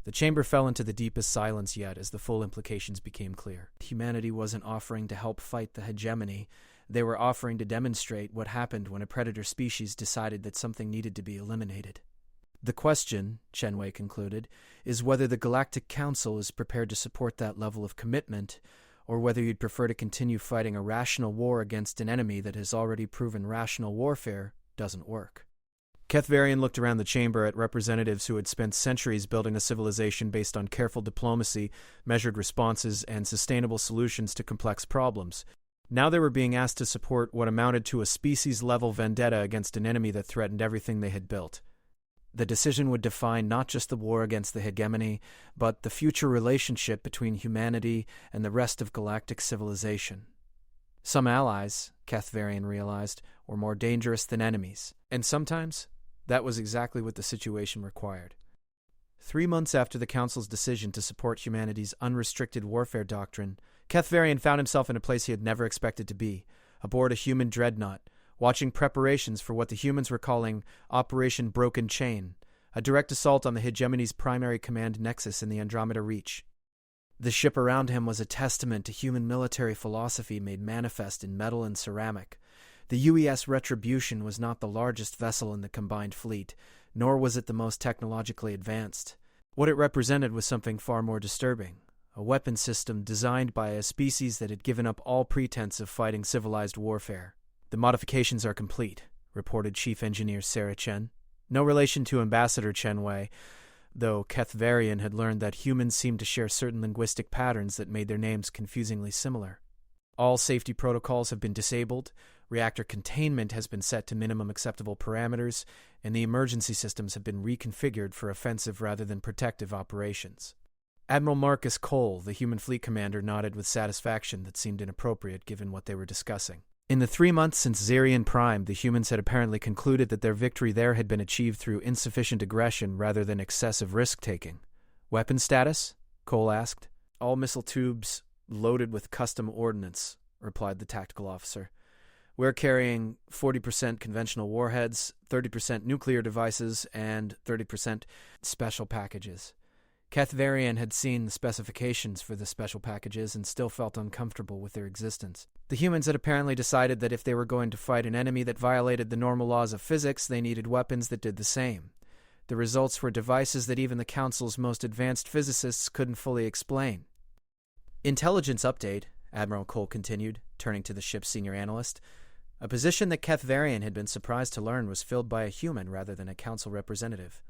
The chamber fell into the deepest silence yet as the full implications became clear. Humanity wasn't offering to help fight the hegemony. They were offering to demonstrate what happened when a predator species decided that something needed to be eliminated. The question, Shenwei concluded, is whether the Galactic Council is prepared to support that level of commitment, or whether you'd prefer to continue fighting a rational war against an enemy that has already proven rational warfare doesn't work. Kethvarian looked around the chamber at representatives who had spent centuries building a civilization based on careful diplomacy, measured responses, and sustainable solutions to complex problems. Now they were being asked to support what amounted to a species-level vendetta against an enemy that threatened everything they had built. The decision would define not just the war against the hegemony, but the future relationship between humanity and the rest of galactic civilization. Some allies, Kethvarian realized, were more dangerous than enemies, and sometimes that was exactly what the situation required. 3 months after the Council's decision to support humanity's unrestricted warfare doctrine, Kethvarian found himself in a place he had never expected to be, aboard a human dreadnought, watching preparations for what the humans were calling Operation Broken Chain, a direct assault on the hegemony's primary command nexus in the Andromeda Reach. The ship around him was a testament to human military philosophy made manifest in metal and ceramic. The UES Retribution was not the largest vessel in the combined fleet, nor was it the most technologically advanced. What it represented was something far more disturbing, a weapon system designed by a species that had given up all pretense of fighting civilized warfare. The modifications are complete, reported Chief Engineer Sarah Chen. No relation to Ambassador Shenwei, though Kethvarian had learned that humans seemed to share certain linguistic patterns that made their names confusingly similar. All safety protocols have been disabled, reactor containment has been set to minimum acceptable parameters, and the emergency systems have been reconfigured for offensive rather than protective operations. Admiral Marcus Cole, the human fleet commander, nodded with satisfaction that seemed inappropriate given what they were discussing. In the 3 months since Zarian Prime, the humans had apparently concluded that their victory there had been achieved through insufficient aggression rather than excessive risk-taking. Weapon status? Cole asked. All missile tubes loaded with custom ordnance, replied the tactical officer. We're carrying 40% conventional warheads, 30% nuclear devices, and 30% special packages. Kethvarian had seen the specifications for the special packages and still felt uncomfortable with their existence. The humans had apparently decided that if they were going to fight an enemy that violated the normal laws of physics, they needed weapons that did the same. The results were devices that even the Council's most advanced physicists couldn't fully explain. Intelligence update, Admiral Cole continued, turning to the ship's senior analyst. A position that Kethvarian had been surprised to learn was filled by a human rather than a Council representative.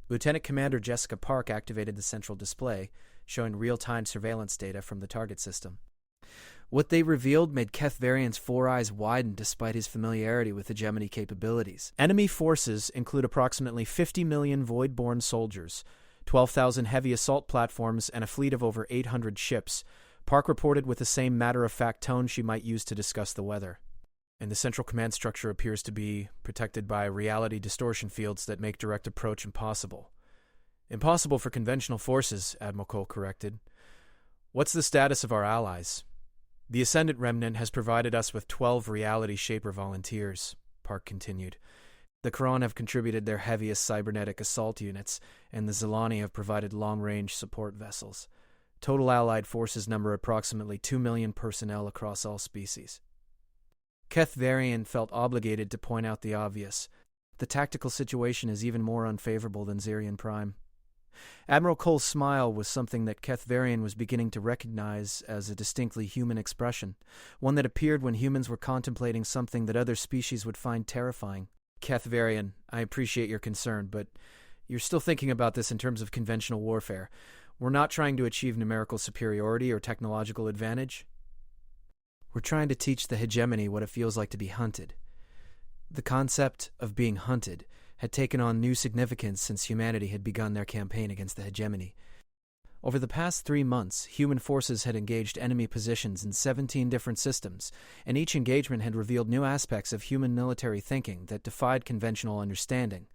Lieutenant Commander Jessica Park activated the central display, showing real-time surveillance data from the target system. What they revealed made Keth Varian's four eyes widen despite his familiarity with hegemony capabilities. Enemy forces include approximately 50 million void-born soldiers, 12,000 heavy assault platforms, and a fleet of over 800 ships. Park reported with the same matter-of-fact tone she might use to discuss the weather. And the central command structure appears to be protected by reality distortion fields that make direct approach impossible. Impossible for conventional forces, Admiral Cole corrected. What's the status of our allies? The Ascendant Remnant has provided us with 12 Reality Shaper volunteers, Park continued. The Quran have contributed their heaviest cybernetic assault units, and the Zilani have provided long-range support vessels. Total Allied forces number approximately 2 million personnel across all species. Keth Varian felt obligated to point out the obvious. The tactical situation is even more unfavorable than Zirian Prime. Admiral Cole's smile was something that Keth Varian was beginning to recognize as a distinctly human expression, one that appeared when humans were contemplating something that other species would find terrifying. Keth Varian, I appreciate your concern, but you're still thinking about this in terms of conventional warfare. We're not trying to achieve numerical superiority or technological advantage. We're trying to teach the hegemony what it feels like to be hunted. The concept of being hunted had taken on new significance since humanity had begun their campaign against the hegemony. Over the past 3 months, human forces had engaged enemy positions in 17 different systems, and each engagement had revealed new aspects of human military thinking that defied conventional understanding.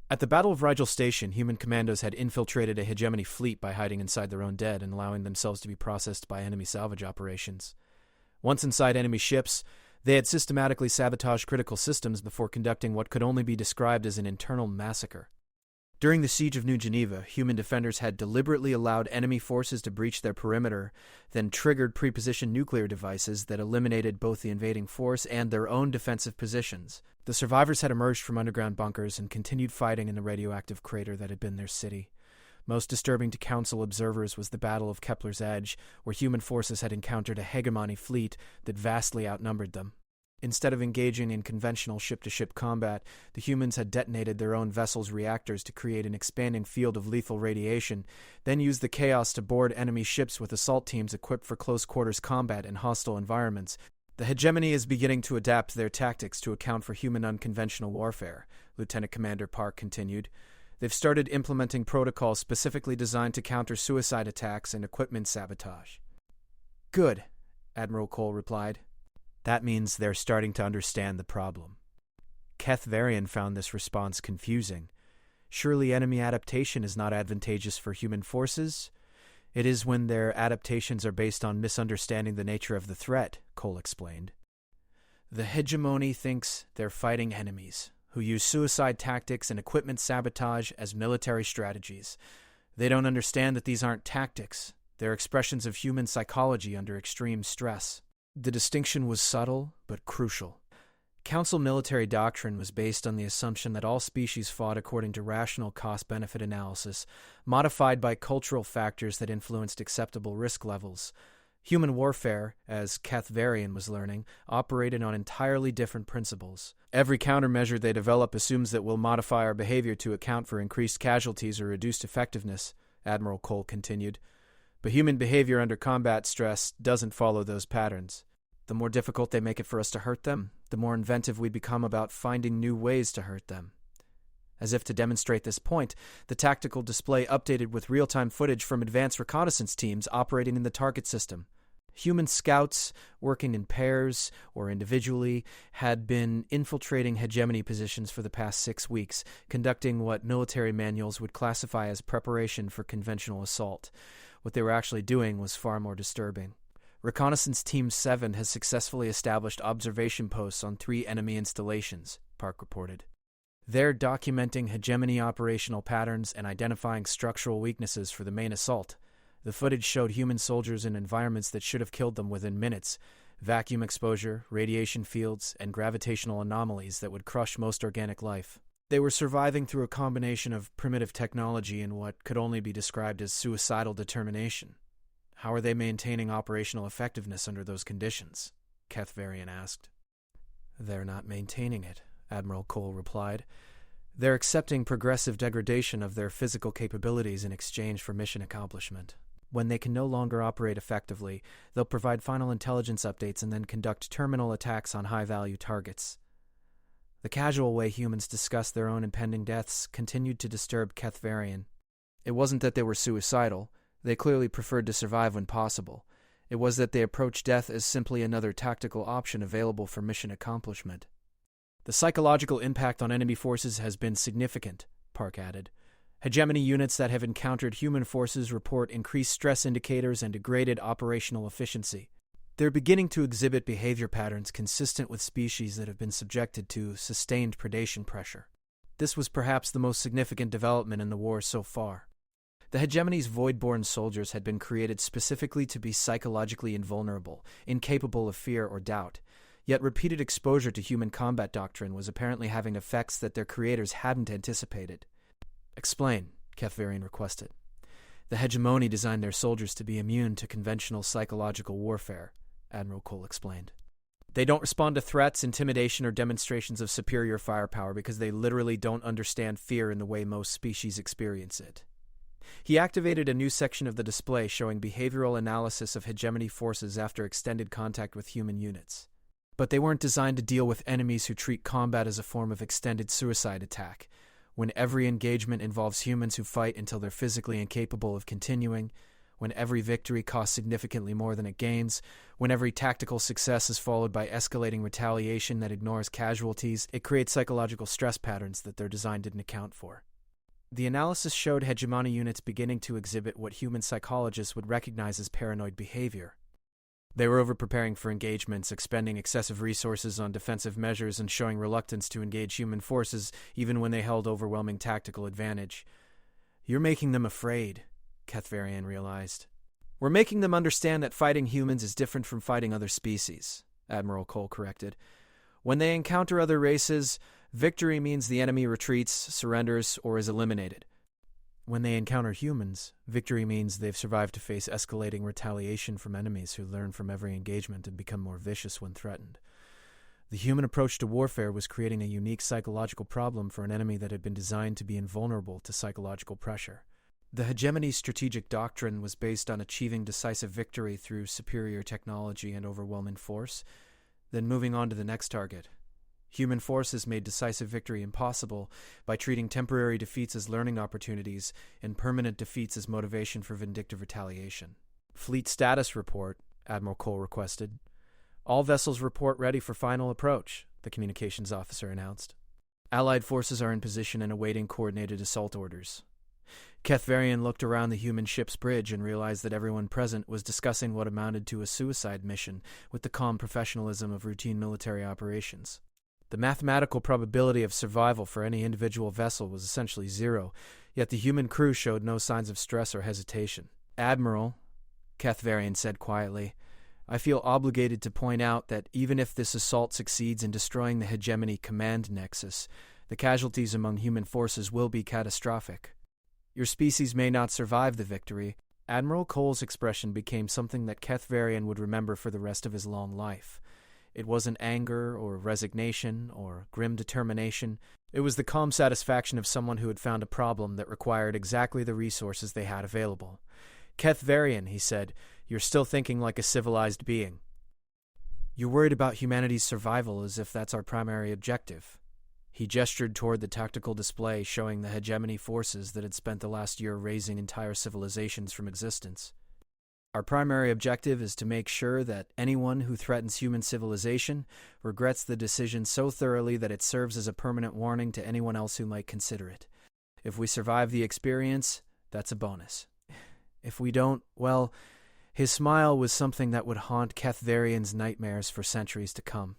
At the Battle of Rigel Station, human commandos had infiltrated a hegemony fleet by hiding inside their own dead and allowing themselves to be processed by enemy salvage operations. Once inside enemy ships, they had systematically sabotaged critical systems before conducting what could only be described as an internal massacre. During the Siege of New Geneva, human defenders had deliberately allowed enemy forces to breach their perimeter, then triggered prepositioned nuclear devices that eliminated both the invading force and their own defensive positions. The survivors had emerged from underground bunkers and continued fighting in the radioactive crater that had been their city. Most disturbing to Council observers was the Battle of Kepler's Edge, where human forces had encountered a hegemony fleet that vastly outnumbered them. Instead of engaging in conventional ship-to-ship combat, the humans had detonated their own vessels' reactors to create an expanding field of lethal radiation, then used the chaos to board enemy ships with assault teams equipped for close-quarters combat in hostile environments. The hegemony is beginning to adapt their tactics to account for human unconventional warfare, Lieutenant Commander Park continued. They've started implementing protocols specifically designed to counter suicide attacks and equipment sabotage. Good, Admiral Cole replied. That means they're starting to understand the problem. Keth Varian found this response confusing. Surely enemy adaptation is not advantageous for human forces? It is when their adaptations are based on misunderstanding the nature of the threat, Cole explained. The hegemony thinks they're fighting enemies, who use suicide tactics and equipment sabotage as military strategies. They don't understand that these aren't tactics. They're expressions of human psychology under extreme stress. The distinction was subtle, but crucial. Council military doctrine was based on the assumption that all species fought according to rational cost-benefit analysis, modified by cultural factors that influenced acceptable risk levels. Human warfare, as Keth Varian was learning, operated on entirely different principles. Every countermeasure they develop assumes that we'll modify our behavior to account for increased casualties or reduced effectiveness, Admiral Cole continued. But human behavior under combat stress doesn't follow those patterns. The more difficult they make it for us to hurt them, the more inventive we become about finding new ways to hurt them. As if to demonstrate this point, the tactical display updated with real-time footage from advanced reconnaissance teams operating in the target system. Human scouts, working in pairs or individually, had been infiltrating hegemony positions for the past 6 weeks, conducting what military manuals would classify as preparation for conventional assault. What they were actually doing was far more disturbing. Reconnaissance Team 7 has successfully established observation posts on 3 enemy installations, Park reported. They're documenting hegemony operational patterns and identifying structural weaknesses for the main assault. The footage showed human soldiers in environments that should have killed them within minutes: vacuum exposure, radiation fields, and gravitational anomalies that would crush most organic life. They were surviving through a combination of primitive technology and what could only be described as suicidal determination. How are they maintaining operational effectiveness under those conditions? Keth Varian asked. They're not maintaining it, Admiral Cole replied. They're accepting progressive degradation of their physical capabilities in exchange for mission accomplishment. When they can no longer operate effectively, they'll provide final intelligence updates and then conduct terminal attacks on high-value targets. The casual way humans discussed their own impending deaths continued to disturb Kethvarian. It wasn't that they were suicidal. They clearly preferred to survive when possible. It was that they approached death as simply another tactical option available for mission accomplishment. The psychological impact on enemy forces has been significant, Park added. Hegemony units that have encountered human forces report increased stress indicators and degraded operational efficiency. They're beginning to exhibit behavior patterns consistent with species that have been subjected to sustained predation pressure. This was perhaps the most significant development in the war so far. The hegemony's void-born soldiers had been created specifically to be psychologically invulnerable, incapable of fear or doubt. Yet repeated exposure to human combat doctrine was apparently having effects that their creators hadn't anticipated. Explain, Kethvarian requested. The hegemony designed their soldiers to be immune to conventional psychological warfare, Admiral Cole explained. They don't respond to threats, intimidation, or demonstrations of superior firepower because they literally don't understand fear in the way most species experience it. He activated a new section of the display showing behavioral analysis of hegemony forces after extended contact with human units. But they weren't designed to deal with enemies who treat combat as a form of extended suicide attack, when every engagement involves humans who fight until they're physically incapable of continuing, when every victory costs significantly more than it gains, when every tactical success is followed by escalating retaliation that ignores casualties. It creates psychological stress patterns that their design didn't account for. The analysis showed hegemony units beginning to exhibit what human psychologists would recognize as paranoid behavior. They were over-preparing for engagements, expending excessive resources on defensive measures, and showing reluctance to engage human forces even when they held overwhelming tactical advantage. You're making them afraid, Kethvarian realized. We're making them understand that fighting humans is different from fighting other species, Admiral Cole corrected. When they encounter other races, victory means the enemy retreats, surrenders, or is eliminated. When they encounter humans, victory means they've survived to face escalating retaliation from enemies who learn from every engagement and become more vicious when threatened. The human approach to warfare was creating a unique psychological problem for an enemy that had been designed to be invulnerable to psychological pressure. The hegemony's strategic doctrine was based on achieving decisive victory through superior technology and overwhelming force, then moving on to the next target. Human forces made decisive victory impossible by treating temporary defeats as learning opportunities and permanent defeats as motivation for vindictive retaliation. Fleet status report, Admiral Cole requested. All vessels report ready for final approach, the communications officer announced. Allied forces are in position and awaiting coordinated assault orders. Kethvarian looked around the human ship's bridge and realized that everyone present was discussing what amounted to a suicide mission with the calm professionalism of routine military operations. The mathematical probability of survival for any individual vessel was essentially zero, yet the human crew showed no signs of stress or hesitation. Admiral, Kethvarian said quietly, I feel obligated to point out that even if this assault succeeds in destroying the hegemony command nexus, the casualties among human forces will be catastrophic. Your species may not survive the victory. Admiral Cole's expression became something that Kethvarian would remember for the rest of his long life. It wasn't anger or resignation or grim determination. It was the calm satisfaction of someone who had found a problem that required exactly the resources they had available. Kethvarian, he said, you're still thinking like a civilized being. You're worried about humanity's survival as if that's our primary objective. He gestured toward the tactical display showing the hegemony forces that had spent the last year raising entire civilizations from existence. Our primary objective is to make sure that anyone who threatens human civilization regrets the decision so thoroughly that it serves as a permanent warning to anyone else who might consider it. If we survive the experience, that's a bonus. If we don't, well, his smile was something that would haunt Kethvarian's nightmares for centuries to come.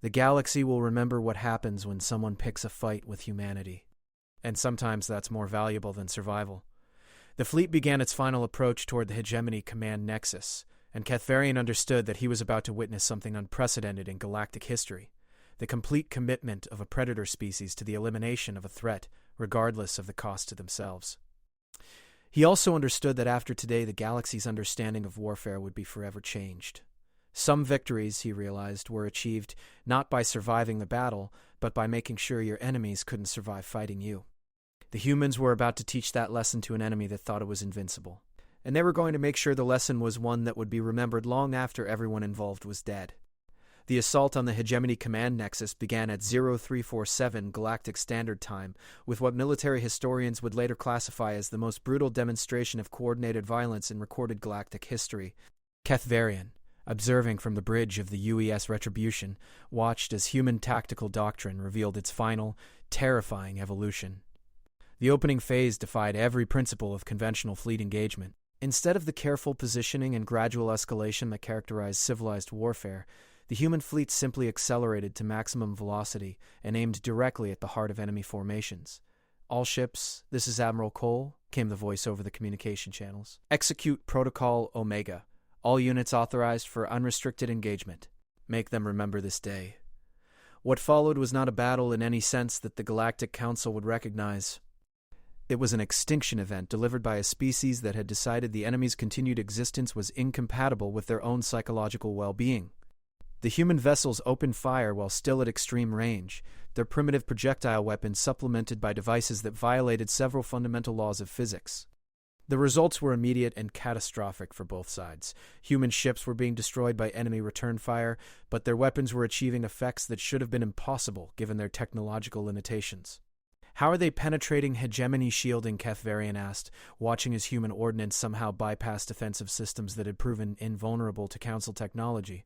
The galaxy will remember what happens when someone picks a fight with humanity. And sometimes that's more valuable than survival. The fleet began its final approach toward the hegemony command nexus, and Kethvarian understood that he was about to witness something unprecedented in galactic history, the complete commitment of a predator species to the elimination of a threat, regardless of the cost to themselves. He also understood that after today the galaxy's understanding of warfare would be forever changed. Some victories, he realized, were achieved not by surviving the battle, but by making sure your enemies couldn't survive fighting you. The humans were about to teach that lesson to an enemy that thought it was invincible. and they were going to make sure the lesson was one that would be remembered long after everyone involved was dead. The assault on the Hegemony Command Nexus began at 0347 Galactic Standard Time, with what military historians would later classify as the most brutal demonstration of coordinated violence in recorded galactic history. Keth Varian, observing from the bridge of the UES Retribution, watched as human tactical doctrine revealed its final, terrifying evolution. The opening phase defied every principle of conventional fleet engagement. Instead of the careful positioning and gradual escalation that characterized civilized warfare, the human fleet simply accelerated to maximum velocity and aimed directly at the heart of enemy formations. "All ships, this is Admiral Cole," came the voice over the communication channels. "Execute Protocol Omega. All units authorized for unrestricted engagement. Make them remember this day." What followed was not a battle in any sense that the Galactic Council would recognize. It was an extinction event delivered by a species that had decided the enemy's continued existence was incompatible with their own psychological well-being. The human vessels opened fire while still at extreme range, their primitive projectile weapons supplemented by devices that violated several fundamental laws of physics. The results were immediate and catastrophic for both sides. Human ships were being destroyed by enemy return fire, but their weapons were achieving effects that should have been impossible given their technological limitations. "How are they penetrating hegemony shielding?" Keth Varian asked, watching as human ordnance somehow bypassed defensive systems that had proven invulnerable to Council technology.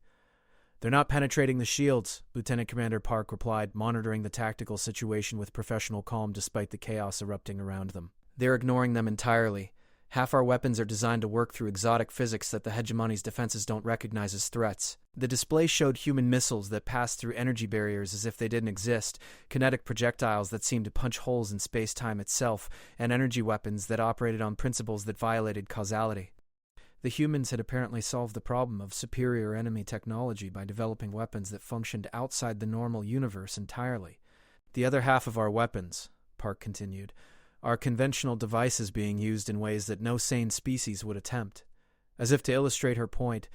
"They're not penetrating the shields," Lieutenant Commander Park replied, monitoring the tactical situation with professional calm despite the chaos erupting around them. "They're ignoring them entirely. Half our weapons are designed to work through exotic physics that the hegemony's defenses don't recognize as threats." The display showed human missiles that passed through energy barriers as if they didn't exist, kinetic projectiles that seemed to punch holes in space-time itself, and energy weapons that operated on principles that violated causality. The humans had apparently solved the problem of superior enemy technology by developing weapons that functioned outside the normal universe entirely. "The other half of our weapons," Park continued, "are conventional devices being used in ways that no sane species would attempt." As if to illustrate her point,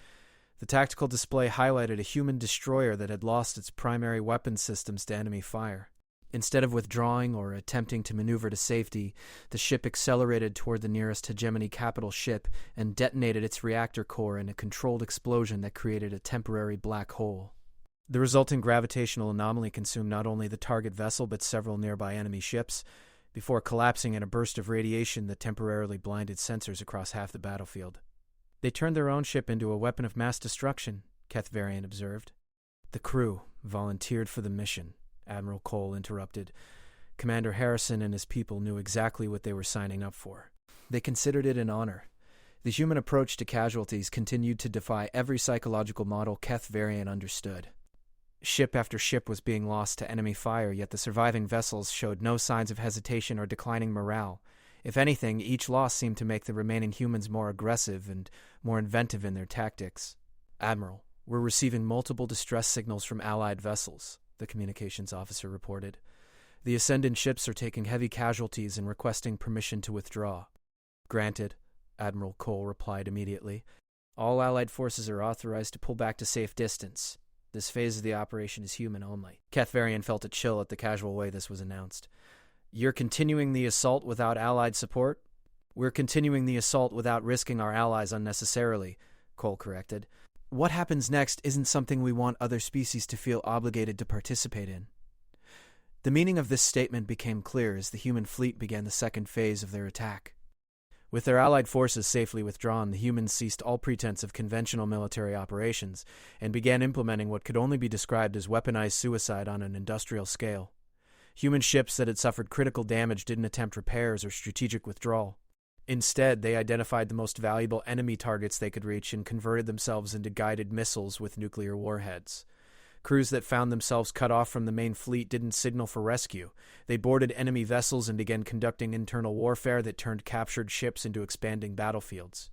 the tactical display highlighted a human destroyer that had lost its primary weapon systems to enemy fire. Instead of withdrawing or attempting to maneuver to safety, the ship accelerated toward the nearest hegemony capital ship and detonated its reactor core in a controlled explosion that created a temporary black hole. The resulting gravitational anomaly consumed not only the target vessel but several nearby enemy ships, before collapsing in a burst of radiation that temporarily blinded sensors across half the battlefield. "They turned their own ship into a weapon of mass destruction," Keth Varian observed. "The crew volunteered for the mission," Admiral Cole interrupted. "Commander Harrison and his people knew exactly what they were signing up for. They considered it an honor." The human approach to casualties continued to defy every psychological model Keth Varian understood. Ship after ship was being lost to enemy fire, yet the surviving vessels showed no signs of hesitation or declining morale. If anything, each loss seemed to make the remaining humans more aggressive and more inventive in their tactics. "Admiral, we're receiving multiple distress signals from Allied vessels," the communications officer reported. "The Ascendant ships are taking heavy casualties and requesting permission to withdraw." "Granted," Admiral Cole replied immediately. "All Allied forces are authorized to pull back to safe distance. This phase of the operation is human only." Keth Varian felt a chill at the casual way this was announced. "You're continuing the assault without Allied support?" "We're continuing the assault without risking our allies unnecessarily," Cole corrected. "What happens next isn't something we want other species to feel obligated to participate in." The meaning of this statement became clear as the human fleet began the second phase of their attack. With their Allied forces safely withdrawn, the humans ceased all pretense of conventional military operations and began implementing what could only be described as weaponized suicide on an industrial scale. Human ships that had suffered critical damage didn't attempt repairs or strategic withdrawal. Instead, they identified the most valuable enemy targets they could reach and converted themselves into guided missiles with nuclear warheads. Crews that found themselves cut off from the main fleet didn't signal for rescue. They boarded enemy vessels and began conducting internal warfare that turned captured ships into expanding battlefields.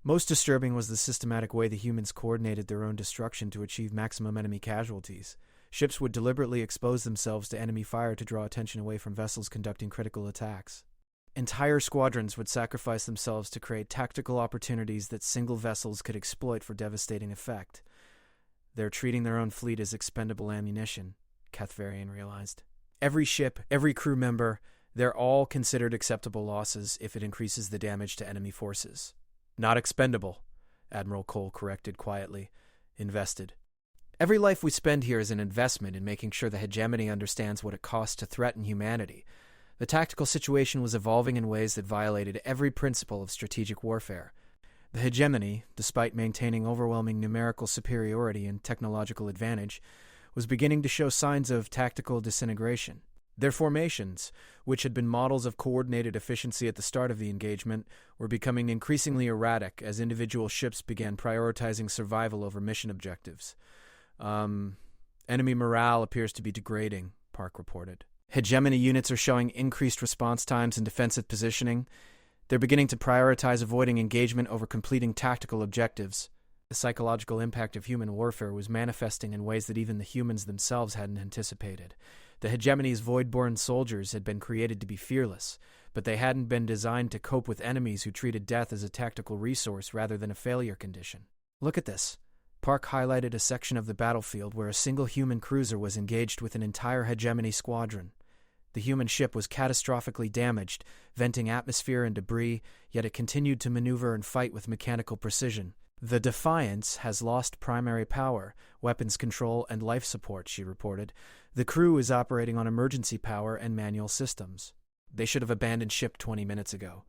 Most disturbing was the systematic way the humans coordinated their own destruction to achieve maximum enemy casualties. Ships would deliberately expose themselves to enemy fire to draw attention away from vessels conducting critical attacks. Entire squadrons would sacrifice themselves to create tactical opportunities that single vessels could exploit for devastating effect. They're treating their own fleet as expendable ammunition, Keth Varian realized. Every ship, every crew member, they're all considered acceptable losses if it increases the damage to enemy forces. Not expendable, Admiral Cole corrected quietly. Invested. Every life we spend here is an investment in making sure the hegemony understands what it costs to threaten humanity. The tactical situation was evolving in ways that violated every principle of strategic warfare. The hegemony, despite maintaining overwhelming numerical superiority and technological advantage, was beginning to show signs of tactical disintegration. Their formations, which had been models of coordinated efficiency at the start of the engagement, were becoming increasingly erratic as individual ships began prioritizing survival over mission objectives. Enemy morale appears to be degrading, Park reported. Hegemony units are showing increased response times and defensive positioning. They're beginning to prioritize avoiding engagement over completing tactical objectives. The psychological impact of human warfare was manifesting in ways that even the humans themselves hadn't anticipated. The hegemony's void-born soldiers had been created to be fearless, but they hadn't been designed to cope with enemies who treated death as a tactical resource rather than a failure condition. Look at this. Park highlighted a section of the battlefield where a single human cruiser was engaged with an entire hegemony squadron. The human ship was catastrophically damaged, venting atmosphere and debris, yet it continued to maneuver and fight with mechanical precision. The Defiance has lost primary power, weapons control, and life support, she reported. The crew is operating on emergency power and manual systems. They should have abandoned ship 20 minutes ago.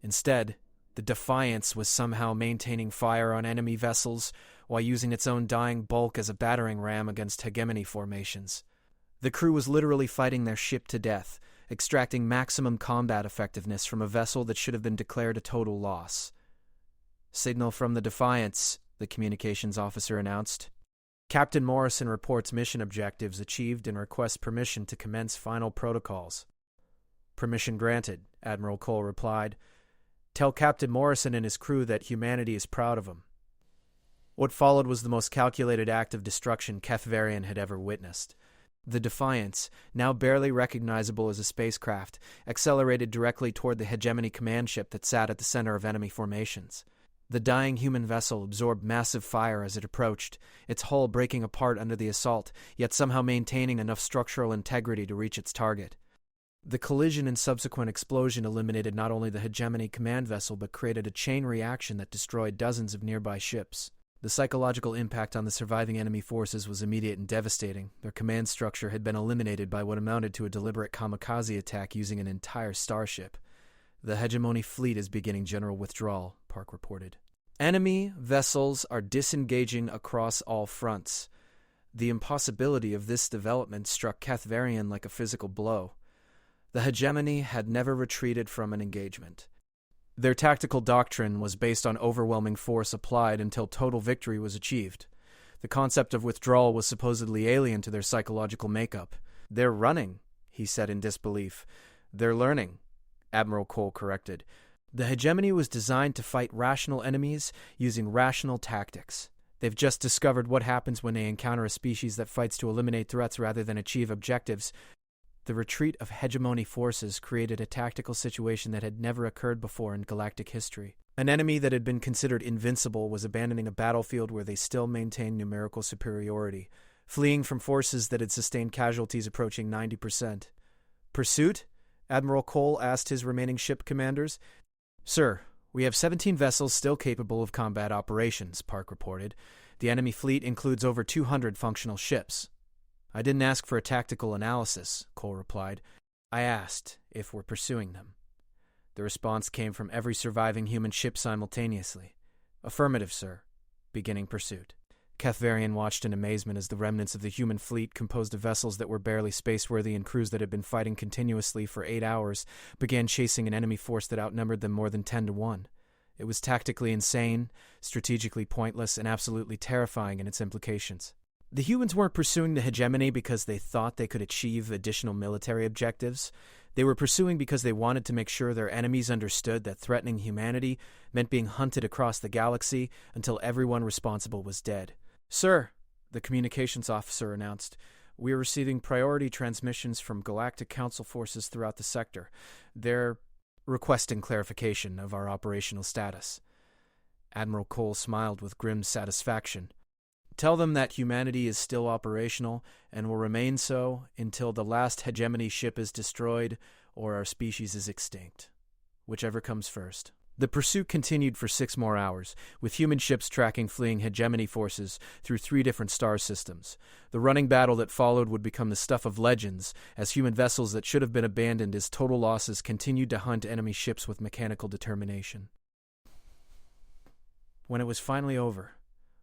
Instead, the Defiance was somehow maintaining fire on enemy vessels while using its own dying bulk as a battering ram against hegemony formations. The crew was literally fighting their ship to death, extracting maximum combat effectiveness from a vessel that should have been declared a total loss. Signal from the Defiance, the communications officer announced. Captain Morrison reports mission objectives achieved and requests permission to commence final protocols. Permission granted, Admiral Cole replied. Tell Captain Morrison and his crew that humanity is proud of him. What followed was the most calculated act of destruction Keth Varian had ever witnessed. The Defiance, now barely recognizable as a spacecraft, accelerated directly toward the hegemony command ship that sat at the center of enemy formations. The dying human vessel absorbed massive fire as it approached, its hull breaking apart under the assault, yet somehow maintaining enough structural integrity to reach its target. The collision and subsequent explosion eliminated not only the hegemony command vessel but created a chain reaction that destroyed dozens of nearby ships. The psychological impact on the surviving enemy forces was immediate and devastating. Their command structure had been eliminated by what amounted to a deliberate kamikaze attack using an entire starship. The hegemony fleet is beginning general withdrawal, Park reported. Enemy vessels are disengaging across all fronts. The impossibility of this development struck Keth Varian like a physical blow. The hegemony had never retreated from an engagement. Their tactical doctrine was based on overwhelming force applied until total victory was achieved. The concept of withdrawal was supposedly alien to their psychological makeup. They're running, he said in disbelief. They're learning, Admiral Cole corrected. The hegemony was designed to fight rational enemies using rational tactics. They've just discovered what happens when they encounter a species that fights to eliminate threats rather than achieve objectives. The retreat of hegemony forces created a tactical situation that had never occurred before in galactic history. An enemy that had been considered invincible was abandoning a battlefield where they still maintained numerical superiority, fleeing from forces that had sustained casualties approaching 90%. Pursuit? Admiral Cole asked his remaining ship commanders. Sir, we have 17 vessels still capable of combat operations, Park reported. The enemy fleet includes over 200 functional ships. I didn't ask for a tactical analysis, Cole replied. I asked if we're pursuing them. The response came from every surviving human ship simultaneously. Affirmative, sir. Beginning pursuit. Keth Varian watched in amazement as the remnants of the human fleet, composed of vessels that were barely spaceworthy and crews that had been fighting continuously for 8 hours, began chasing an enemy force that outnumbered them more than 10 to 1. It was tactically insane, strategically pointless, and absolutely terrifying in its implications. The humans weren't pursuing the hegemony because they thought they could achieve additional military objectives. They were pursuing because they wanted to make sure their enemies understood that threatening humanity meant being hunted across the galaxy until everyone responsible was dead. Sir, the communications officer announced, we are receiving priority transmissions from Galactic Council forces throughout the sector. They're requesting clarification of our operational status. Admiral Cole smiled with grim satisfaction. Tell them that humanity is still operational and will remain so until the last hegemony ship is destroyed or our species is extinct. Whichever comes first. The pursuit continued for 6 more hours, with human ships tracking fleeing hegemony forces through 3 different star systems. The running battle that followed would become the stuff of legends, as human vessels that should have been abandoned as total losses continued to hunt enemy ships with mechanical determination. When it was finally over,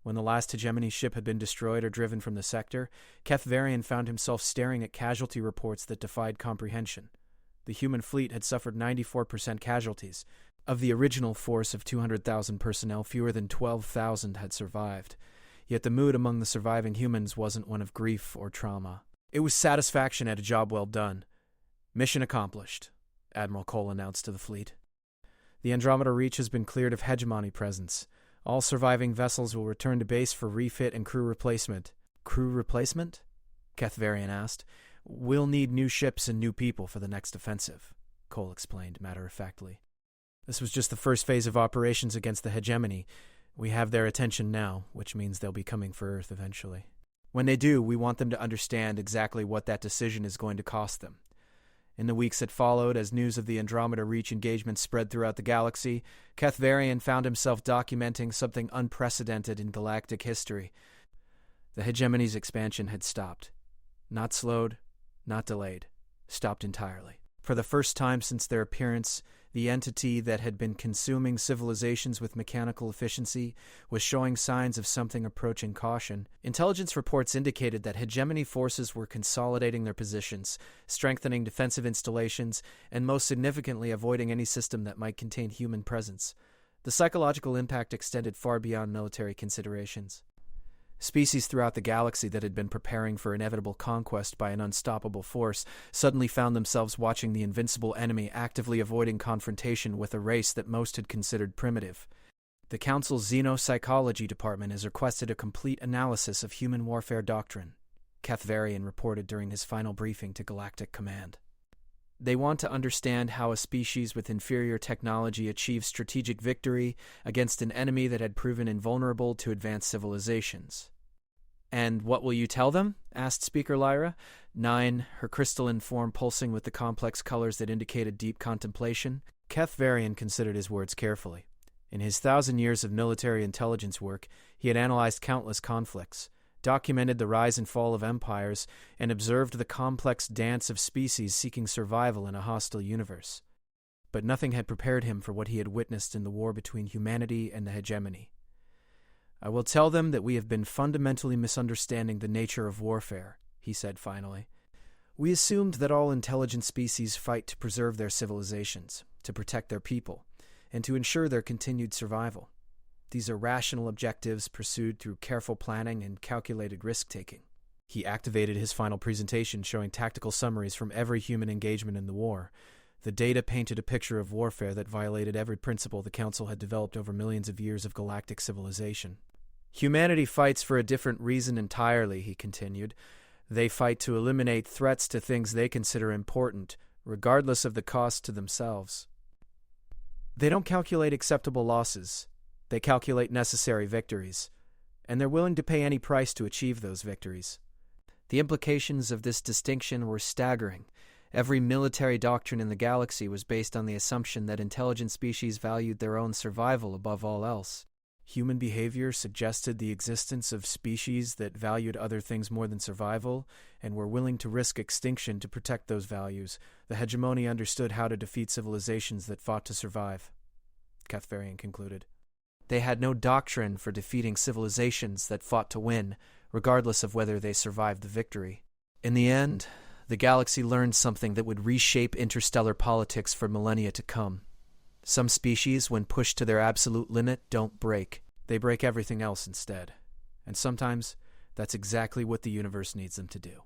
when the last hegemony ship had been destroyed or driven from the sector, Keth Varian found himself staring at casualty reports that defied comprehension. The human fleet had suffered 94% casualties. Of the original force of 200,000 personnel, fewer than 12,000 had survived. Yet the mood among the surviving humans wasn't one of grief or trauma. It was satisfaction at a job well done. "Mission accomplished," Admiral Cole announced to the fleet. "The Andromeda Reach has been cleared of hegemony presence. All surviving vessels will return to base for refit and crew replacement." "Crew replacement?" Keth Varian asked. "We'll need new ships and new people for the next offensive," Cole explained matter-of-factly. "This was just the first phase of operations against the hegemony. We have their attention now, which means they'll be coming for Earth eventually. When they do, we want them to understand exactly what that decision is going to cost them." In the weeks that followed, as news of the Andromeda Reach engagement spread throughout the galaxy, Keth Varian found himself documenting something unprecedented in galactic history. The hegemony's expansion had stopped. Not slowed, not delayed. Stopped entirely. For the first time since their appearance, the entity that had been consuming civilizations with mechanical efficiency was showing signs of something approaching caution. Intelligence reports indicated that hegemony forces were consolidating their positions, strengthening defensive installations, and most significantly avoiding any system that might contain human presence. The psychological impact extended far beyond military considerations. Species throughout the galaxy that had been preparing for inevitable conquest by an unstoppable force suddenly found themselves watching the invincible enemy actively avoiding confrontation with a race that most had considered primitive. The Council's Xenopsychology Department has requested a complete analysis of human warfare doctrine, Keth Varian reported during his final briefing to Galactic Command. They want to understand how a species with inferior technology achieves strategic victory against an enemy that had proven invulnerable to advanced civilizations. "And what will you tell them?" asked Speaker Lyra, 9, her crystalline form pulsing with the complex colors that indicated deep contemplation. Keth Varian considered his words carefully. In his 1,000 years of military intelligence work, he had analyzed countless conflicts, documented the rise and fall of empires, and observed the complex dance of species seeking survival in a hostile universe. But nothing had prepared him for what he had witnessed in the war between humanity and the hegemony. "I will tell them that we have been fundamentally misunderstanding the nature of warfare," he said finally. "We assumed that all intelligent species fight to preserve their civilizations, to protect their people, and to ensure their continued survival. These are rational objectives pursued through careful planning and calculated risk-taking." He activated his final presentation showing tactical summaries from every human engagement in the war. The data painted a picture of warfare that violated every principle the Council had developed over millions of years of galactic civilization. "Humanity fights for a different reason entirely," he continued. "They fight to eliminate threats to things they consider important, regardless of the cost to themselves. They don't calculate acceptable losses. They calculate necessary victories, and they're willing to pay any price to achieve those victories." The implications of this distinction were staggering. Every military doctrine in the galaxy was based on the assumption that intelligent species valued their own survival above all else. Human behavior suggested the existence of species that valued other things more than survival and were willing to risk extinction to protect those values. The hegemony understood how to defeat civilizations that fought to survive, Keth Varian concluded. They had no doctrine for defeating civilizations that fought to win, regardless of whether they survived the victory. In the end, the galaxy learned something that would reshape interstellar politics for millennia to come. Some species, when pushed to their absolute limit, don't break. They break everything else instead. And sometimes, that's exactly what the universe needs them to do.